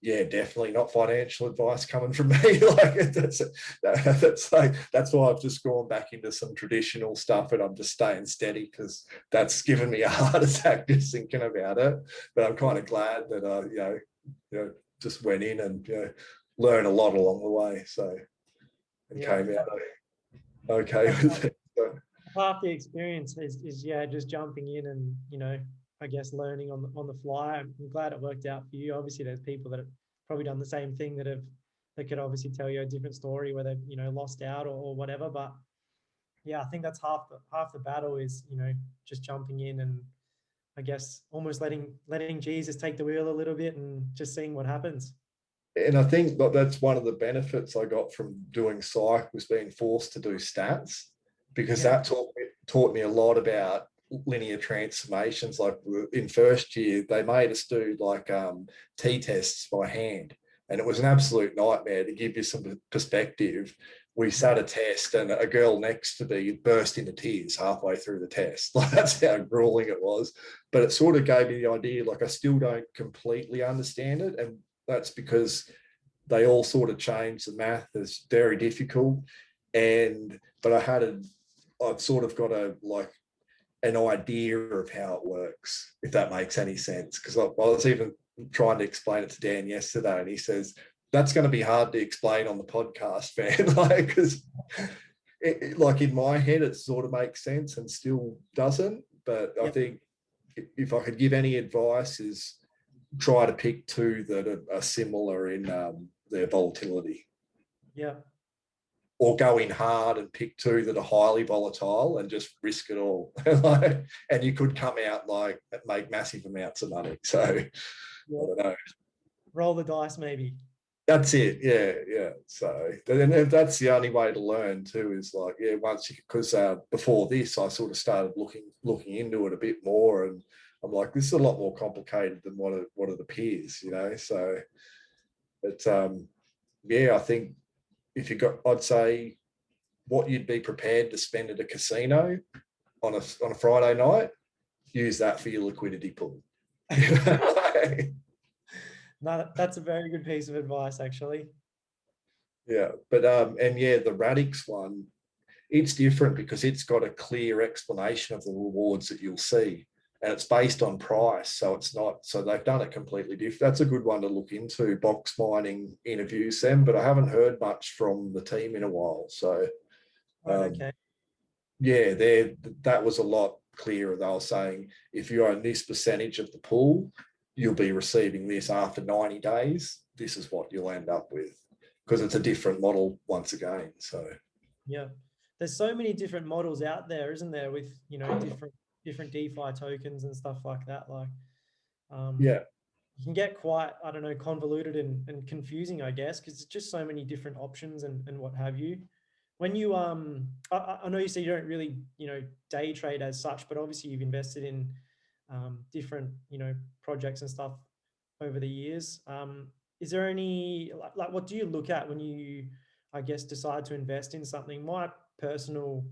yeah, definitely not financial advice coming from me. Like that's why I've just gone back into some traditional stuff, and I'm just staying steady because that's given me a heart attack just thinking about it. But I'm kind of glad that just went in and learn a lot along the way. So and came out okay with it. So, Half the experience is just jumping in and I guess learning on the fly. I'm glad it worked out for you. Obviously, there's people that have probably done the same thing that could obviously tell you a different story where they've lost out or whatever. But yeah, I think that's half the battle is just jumping in and I guess almost letting Jesus take the wheel a little bit and just seeing what happens. and I think that's one of the benefits I got from doing psych was being forced to do stats, because that taught me a lot about linear transformations. Like in first year, they made us do like t-tests by hand, and it was an absolute nightmare. To give you some perspective, we sat a test and a girl next to me burst into tears halfway through the test. Like that's how grueling it was. But it sort of gave me the idea, like I still don't completely understand it, and that's because they all sort of changed. The math is very difficult, but I've sort of got an idea of how it works, if that makes any sense. Because I was even trying to explain it to Dan yesterday, and he says that's going to be hard to explain on the podcast, man. Like, because like in my head, it sort of makes sense and still doesn't. But I think if I could give any advice, is try to pick two that are similar in their volatility. Yeah. Or go in hard and pick two that are highly volatile and just risk it all. And you could come out like make massive amounts of money. So I don't know. Roll the dice, maybe. That's it. Yeah. So and that's the only way to learn too, is like, once you, because before this, I sort of started looking into it a bit more, and I'm like, this is a lot more complicated than what are the peers, So, but I think if you got, I'd say what you'd be prepared to spend at a casino on a Friday night, use that for your liquidity pool. No, that's a very good piece of advice, actually. Yeah, but the Radix one, it's different because it's got a clear explanation of the rewards that you'll see, and it's based on price. So it's not, so they've done it completely different. That's a good one to look into. Box Mining interviews them, but I haven't heard much from the team in a while. So, Okay. that was a lot clearer. They were saying if you own this percentage of the pool, you'll be receiving this after 90 days. This is what you'll end up with, because it's a different model once again. So yeah, there's so many different models out there, isn't there? With different DeFi tokens and stuff like that. Like, you can get quite, I don't know, convoluted and confusing, I guess, because it's just so many different options and what have you. When you I know you say you don't really day trade as such, but obviously you've invested in different projects and stuff over the years. Is there any like what do you look at when you I guess, decide to invest in something, my personal,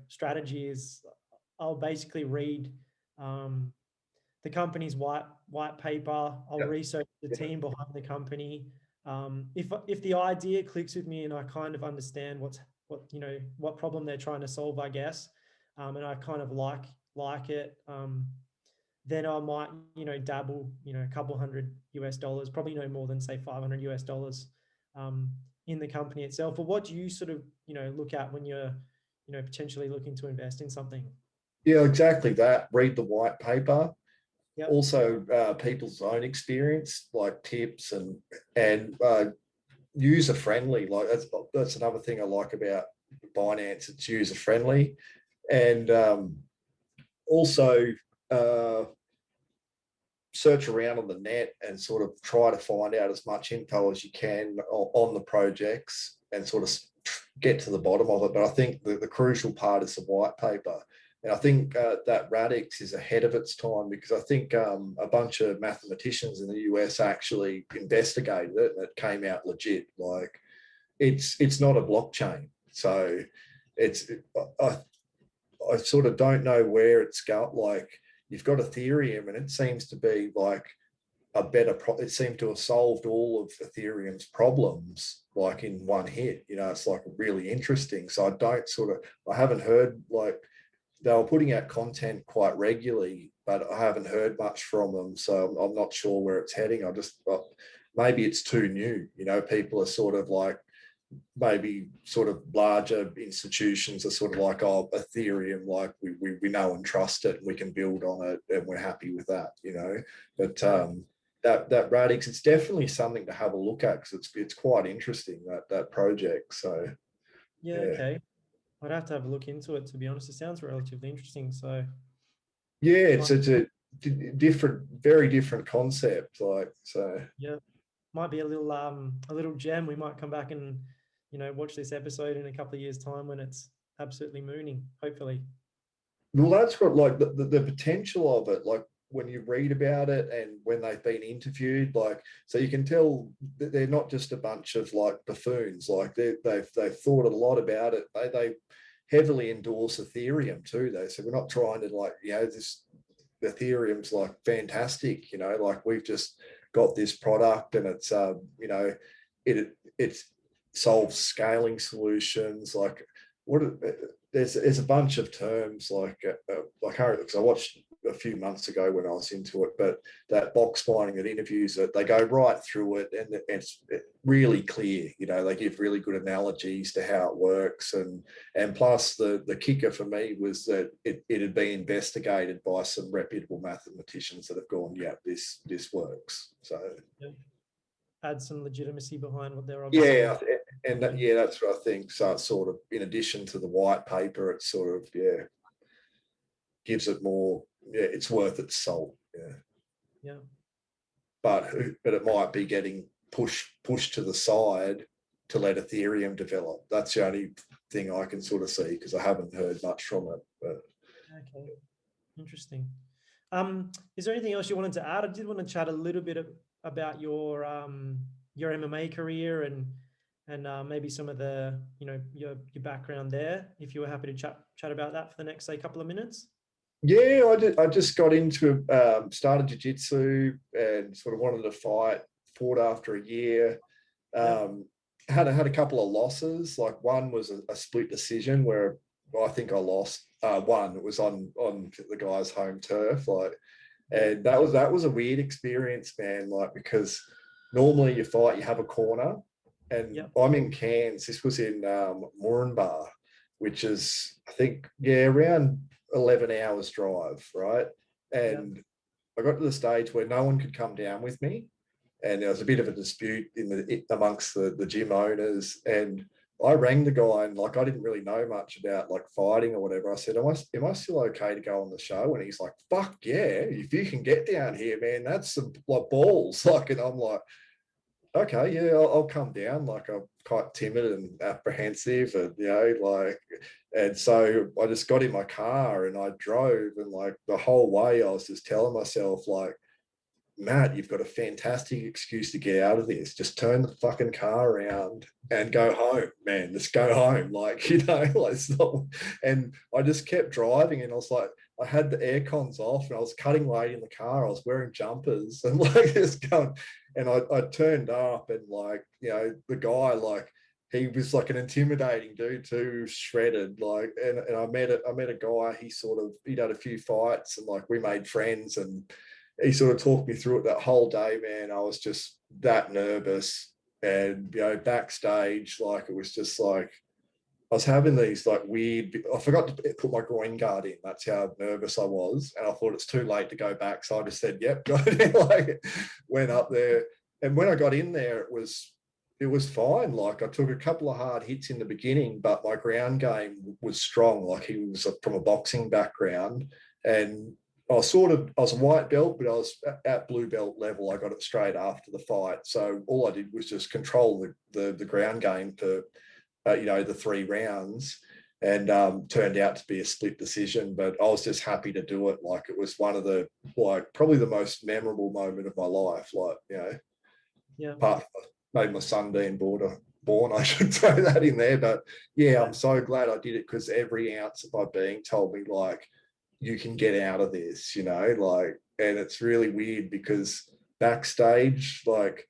strategy is I'll basically read the company's white paper. I'll research the team behind the company. If the idea clicks with me and I kind of understand what problem they're trying to solve, I guess, and I kind of like it, then I might dabble a couple hundred US dollars, probably no more than say $500 US, in the company itself. But what do you sort of look at when you're potentially looking to invest in something? Yeah, exactly that. Read the white paper. Yep. Also, people's own experience, like tips and user friendly. Like that's another thing I like about Binance. It's user friendly, and also search around on the net and sort of try to find out as much info as you can on the projects and sort of get to the bottom of it. But I think the crucial part is the white paper. And I think that Radix is ahead of its time, because I think a bunch of mathematicians in the US actually investigated it and it came out legit. Like it's not a blockchain. So I sort of don't know where it's going. Like you've got Ethereum and it seems to be like it seemed to have solved all of Ethereum's problems like in one hit. It's like really interesting. So I haven't heard, like, they were putting out content quite regularly, but I haven't heard much from them. So I'm not sure where it's heading. Maybe it's too new. People are sort of like, maybe sort of larger institutions are sort of like, oh, Ethereum, like we know and trust it and we can build on it and we're happy with that, But that Radix, it's definitely something to have a look at, because it's quite interesting, that project. So yeah, okay. I'd have to have a look into it, to be honest. It sounds relatively interesting. So yeah, it's a very different concept. Like, so yeah, might be a little gem. We might come back and watch this episode in a couple of years' time when it's absolutely mooning, hopefully. well, that's got like the potential of it. Like when you read about it and when they've been interviewed, like, so you can tell that they're not just a bunch of like buffoons. Like they've thought a lot about it. They heavily endorse Ethereum too. They said, we're not trying to, like, this Ethereum's like fantastic, like we've just got this product and it's it solves scaling solutions. Like there's a bunch of terms like because I watched a few months ago when I was into it, but that box mining that interviews it, they go right through it and it's really clear. They give really good analogies to how it works, and plus the kicker for me was that it had been investigated by some reputable mathematicians that have gone, yeah, this works. So yeah. Add some legitimacy behind what they're obviously. Yeah, and that's what I think. So it's sort of, in addition to the white paper, it's sort of gives it more. Yeah, it's worth its salt. Yeah. But it might be getting pushed to the side to let Ethereum develop. That's the only thing I can sort of see, because I haven't heard much from it. But okay, interesting. Is there anything else you wanted to add? I did want to chat a little bit about your MMA career and maybe some of the your background there, if you were happy to chat about that for the next, say, couple of minutes. Yeah, I just got into started jiu-jitsu and sort of wanted to fought after a year. Had a couple of losses. Like one was a split decision where I think I lost one. It was on the guy's home turf, like, and that was a weird experience, man. Like, because normally you fight, you have a corner, and I'm in Cairns. This was in Moranbah, which is, I think, around 11 hours drive, right? And I got to the stage where no one could come down with me, and there was a bit of a dispute amongst the gym owners, and I rang the guy, and like I didn't really know much about like fighting or whatever. I said, am I still okay to go on the show? And he's like, fuck yeah, if you can get down here, man, that's some like balls. Like, and I'm like, okay, yeah, I'll come down. Like, I'm quite timid and apprehensive, and and so I just got in my car and I drove, and like the whole way I was just telling myself, like, Matt, you've got a fantastic excuse to get out of this. Just turn the fucking car around and go home, man. Just go home. Like, you know, like it's not. And I just kept driving, and I was like, I had the air cons off, and I was cutting weight in the car. I was wearing jumpers and like just going, and I turned up, and like, you know, the guy, like, he was like an intimidating dude too, shredded. Like, and I met a guy. He'd had a few fights, and like we made friends, and he sort of talked me through it that whole day, man. I was just that nervous, and you know, backstage, like it was just like I was having these like weird. I forgot to put my groin guard in. That's how nervous I was, and I thought it's too late to go back, so I just said, "Yep," got it. Like went up there, and when I got in there, it was fine. Like I took a couple of hard hits in the beginning, but my ground game was strong. Like he was from a boxing background, and I was a white belt, but I was at blue belt level. I got it straight after the fight. So all I did was just control the ground game for, you know, the 3 rounds, and turned out to be a split decision. But I was just happy to do it. Like it was one of the, like probably the most memorable moment of my life. Like, you know, Yeah. Part maybe my son being born, I should throw that in there. But yeah, I'm so glad I did it, because every ounce of my being told me like, you can get out of this, you know, like, and it's really weird because backstage, like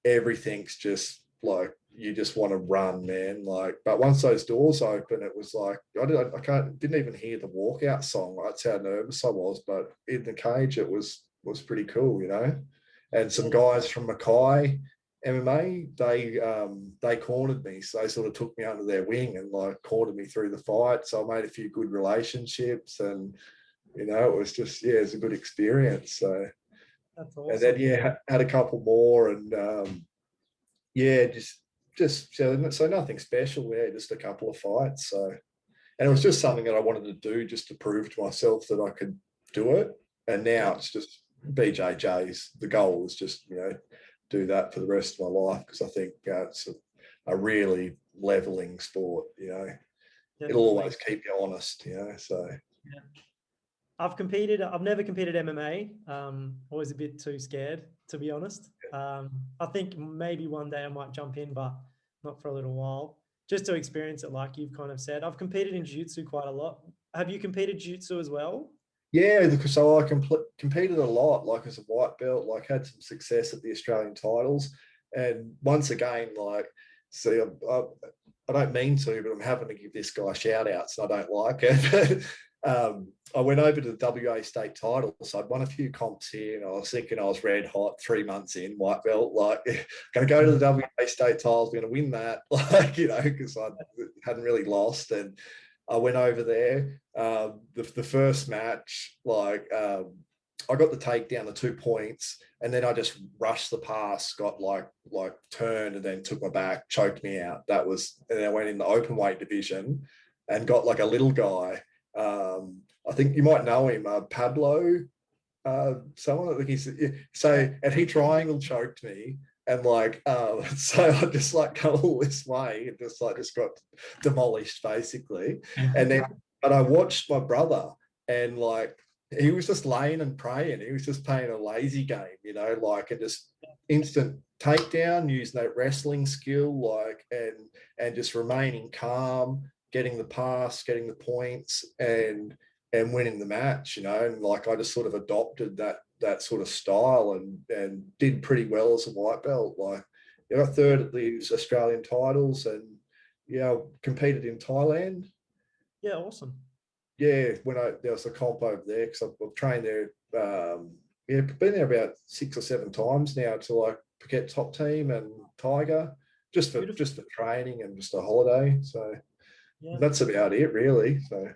everything's just like, you just want to run, man. Like, but once those doors open, it was like, didn't even hear the walkout song. That's how nervous I was. But in the cage, it was pretty cool, you know. And some guys from Mma MMA, they cornered me, so they sort of took me under their wing and like cornered me through the fight. So I made a few good relationships, and you know, it was just, yeah, it was a good experience. So That's awesome. and then yeah, had a couple more, and yeah, just so nothing special. Yeah, just a couple of fights. So, and it was just something that I wanted to do just to prove to myself that I could do it. And now it's just BJJ's. The goal is just, you know, do that for the rest of my life, because I think it's a really leveling sport, you know. Definitely. It'll always keep you honest, you know. So yeah. I've never competed MMA. Always a bit too scared, to be honest. I think maybe one day I might jump in, but not for a little while, just to experience it, like you've kind of said. I've competed in jiu-jitsu quite a lot. Have you competed jiu-jitsu as well? yeah, so I competed a lot, like as a white belt, like had some success at the Australian titles. And once again, like, see, I don't mean to, but I'm having to give this guy shout outs, and I don't like it. I went over to the WA state titles. So I'd won a few comps here, and I was thinking I was red hot 3 months in, white belt, like going to go to the WA state titles, going to win that, like, you know, because I hadn't really lost. And I went over there. The first match, like I got the takedown, the 2 points, and then I just rushed the pass, got like turned, and then took my back, choked me out. That was, and then I went in the open weight division and got like a little guy. I think you might know him, Pablo. Someone, like and he triangle choked me. And like, so I just like go all this way and just got demolished basically. And then, but I watched my brother, and like, he was just laying and praying. He was just playing a lazy game, you know, like, and just instant takedown, using that wrestling skill, like, and just remaining calm, getting the pass, getting the points, and winning the match, you know. And like, I just sort of adopted that sort of style, and did pretty well as a white belt. Like, I got third at these Australian titles, and yeah, I competed in Thailand. Yeah, awesome. Yeah, when there was a comp over there, because I've trained there. Yeah, been there about 6 or 7 times now to like Phuket top team and Tiger, just for training and just a holiday. So yeah, that's about it, really. So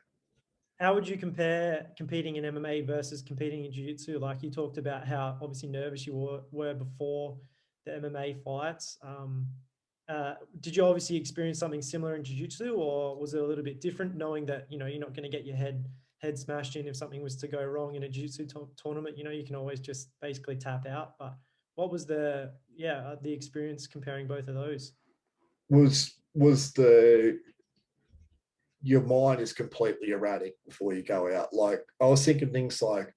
how would you compare competing in MMA versus competing in jiu-jitsu? Like you talked about how obviously nervous you were before the MMA fights. Did you obviously experience something similar in jiu-jitsu, or was it a little bit different, knowing that, you know, you're not going to get your head smashed in if something was to go wrong in a jiu-jitsu tournament? You know, you can always just basically tap out. But what was the experience comparing both of those? was your mind is completely erratic before you go out. Like, I was thinking things like,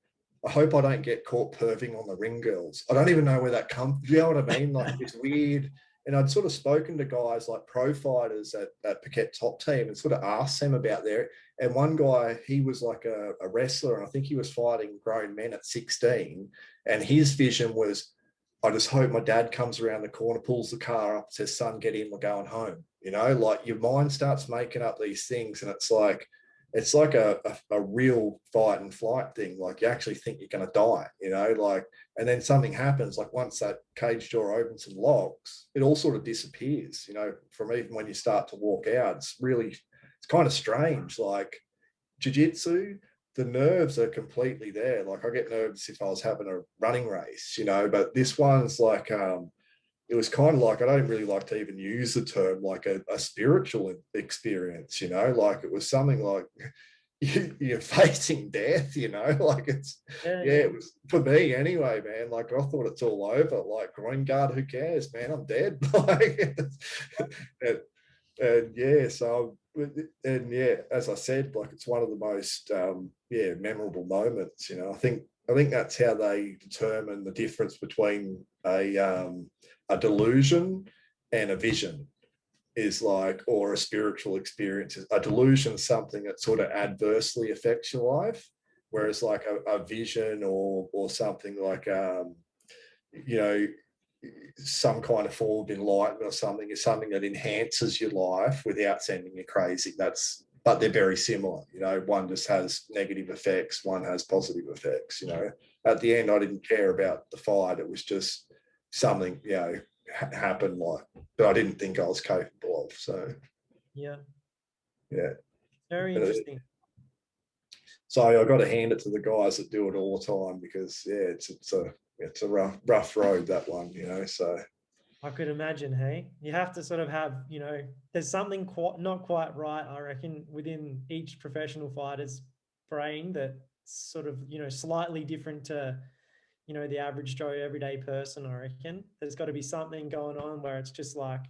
I hope I don't get caught perving on the ring girls. I don't even know where that comes. You know what I mean? Like, it's weird. And I'd sort of spoken to guys like pro fighters at Paquette Top Team and sort of asked them about there. And one guy, he was like a wrestler, and I think he was fighting grown men at 16. And his vision was, I just hope my dad comes around the corner, pulls the car up, says, son, get in, we're going home. You know, like, your mind starts making up these things, and it's like a real fight and flight thing. Like, you actually think you're going to die, you know, like, and then something happens. Like, once that cage door opens and locks, it all sort of disappears, you know, from even when you start to walk out. It's kind of strange. Like, jiu-jitsu, the nerves are completely there. Like, I get nervous if I was having a running race, you know, but this one's like, it was kind of like, I don't really like to even use the term, like a spiritual experience, you know, like, it was something like you're facing death, you know, like, it was, for me anyway, man, like, I thought it's all over, like, groin guard, who cares, man, I'm dead. Like, and yeah, so, and yeah, as I said, like, it's one of the most memorable moments, you know. I think that's how they determine the difference between a delusion and a vision, is like, or a spiritual experience. A delusion is something that sort of adversely affects your life, whereas like a vision or something like you know, some kind of form of enlightenment or something, is something that enhances your life without sending you crazy. But they're very similar, you know. One just has negative effects, one has positive effects, you know. At the end, I didn't care about the fight. It was just something, you know, happened, like, that I didn't think I was capable of. So Yeah. yeah, Very interesting. so I got to hand it to the guys that do it all the time, because yeah, it's a rough road, that one, you know. So I could imagine, hey, you have to sort of have, you know, there's something not quite right, I reckon, within each professional fighter's brain that's sort of, you know, slightly different to, you know, the average Joe everyday person, I reckon. There's got to be something going on where it's just like,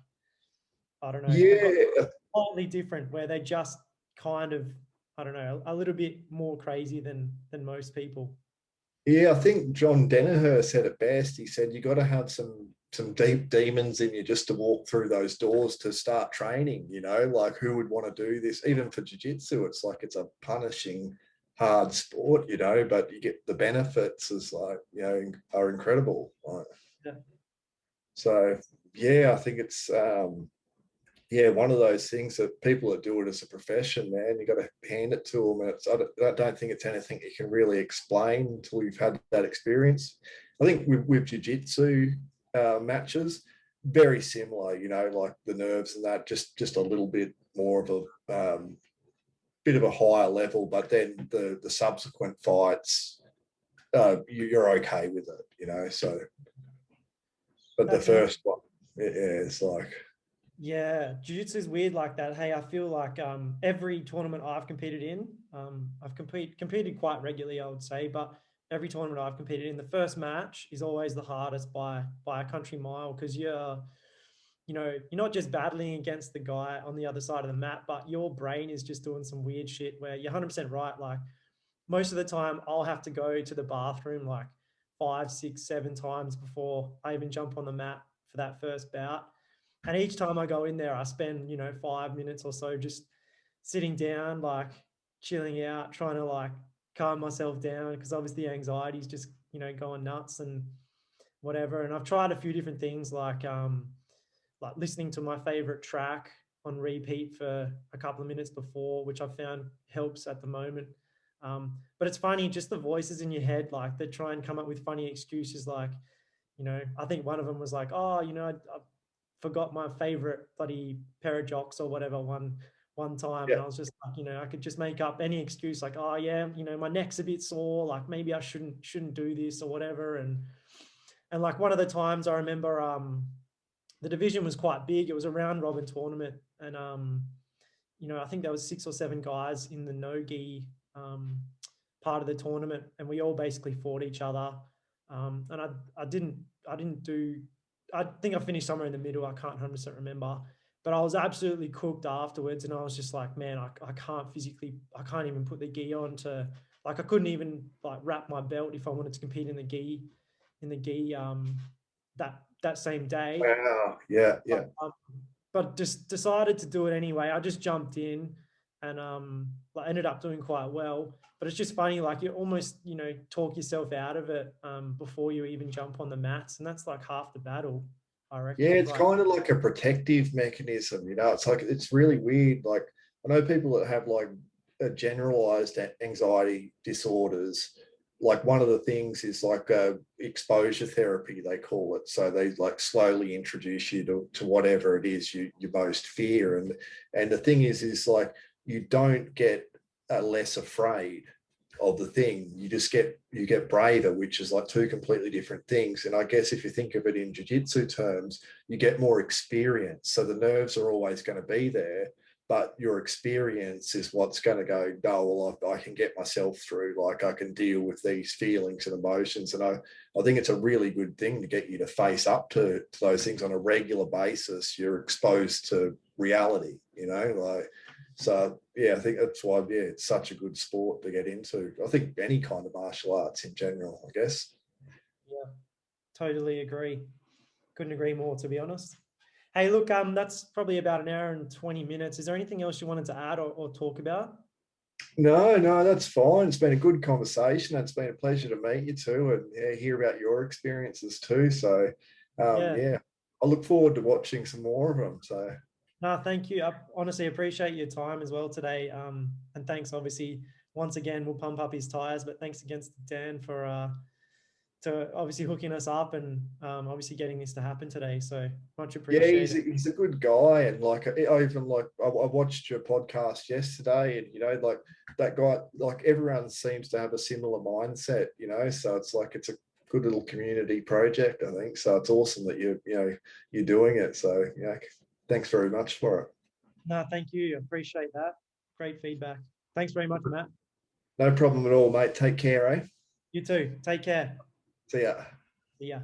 I don't know, they've got yeah, slightly different, where they just kind of, I don't know, a little bit more crazy than most people. yeah, I think John Danaher said it best. He said you got to have some deep demons in you just to walk through those doors to start training. You know, like, who would want to do this? Even for jiu-jitsu, it's like, it's a punishing, hard sport, you know, but you get the benefits, is like, you know, are incredible. Like, Yeah. so yeah, I think it's one of those things that people that do it as a profession, man, you got to hand it to them. And I don't think it's anything you can really explain until you've had that experience. I think with jiu-jitsu matches, very similar, you know, like the nerves and that, just a little bit more of a bit of a higher level, but then the subsequent fights, you're okay with it, you know. So, but the That's first one, it's like, Yeah, jiu-jitsu is weird like that. Hey, I feel like every tournament I've competed in, I've competed quite regularly, I would say, but every tournament I've competed in, the first match is always the hardest by a country mile, because you know, you're not just battling against the guy on the other side of the map, but your brain is just doing some weird shit where you're 100% right. Like, most of the time I'll have to go to the bathroom like 5, 6, 7 times before I even jump on the mat for that first bout. And each time I go in there, I spend, you know, 5 minutes or so just sitting down, like chilling out, trying to like calm myself down, because obviously anxiety is just, you know, going nuts and whatever. And I've tried a few different things, like listening to my favorite track on repeat for a couple of minutes before, which I've found helps at the moment. But it's funny, just the voices in your head, like they try and come up with funny excuses. Like, you know, I think one of them was like, oh, you know, I forgot my favorite bloody pair of jocks or whatever one time. yeah, And I was just like, you know, I could just make up any excuse, like, oh yeah, you know, my neck's a bit sore, like maybe I shouldn't do this or whatever. And like one of the times I remember the division was quite big. It was a round robin tournament. And you know, I think there was 6 or 7 guys in the no-gi part of the tournament, and we all basically fought each other. And I didn't do. I think I finished somewhere in the middle. I can't 100% remember, but I was absolutely cooked afterwards, and I was just like, man, I can't physically, I can't even put the gi on to like I couldn't even like wrap my belt if I wanted to compete in the gi that same day. Wow. Yeah. Yeah. But just decided to do it anyway. I just jumped in and like ended up doing quite well. But it's just funny, like you almost, you know, talk yourself out of it before you even jump on the mats, and that's like half the battle, I Yeah, reckon. it's Like, kind of like a protective mechanism, you know. It's like it's really weird. Like I know people that have like a generalized anxiety disorders. Like one of the things is like exposure therapy, they call it. So they like slowly introduce you to whatever it is you most fear. And the thing is like you don't get less afraid of the thing. You get braver, which is like two completely different things. And I guess if you think of it in jiu-jitsu terms, you get more experience. So the nerves are always going to be there, but your experience is what's going to go, oh, well, I can get myself through, like I can deal with these feelings and emotions. And I think it's a really good thing to get you to face up to those things on a regular basis. You're exposed to reality, you know, like, so yeah, I think that's why, yeah, it's such a good sport to get into. I think any kind of martial arts in general, I guess. yeah, totally agree. Couldn't agree more, to be honest. Hey, look, that's probably about an hour and 20 minutes. Is there anything else you wanted to add or talk about? No, that's fine. It's been a good conversation. It's been a pleasure to meet you too, and yeah, hear about your experiences too. So, Yeah. yeah, I look forward to watching some more of them. So, No, thank you. I honestly appreciate your time as well today. And thanks, obviously, once again, we'll pump up his tires, but thanks again to Dan for to obviously hooking us up and obviously getting this to happen today. So much yeah, appreciated. he's a good guy, and like I even like I watched your podcast yesterday, and you know, like that guy, like everyone seems to have a similar mindset, you know. So it's like it's a good little community project, I think. So it's awesome that you're doing it. So yeah, thanks very much for it. No, thank you. Appreciate that. Great feedback. Thanks very much, Matt. No problem at all, mate. Take care, eh? You too. Take care. See ya. See ya.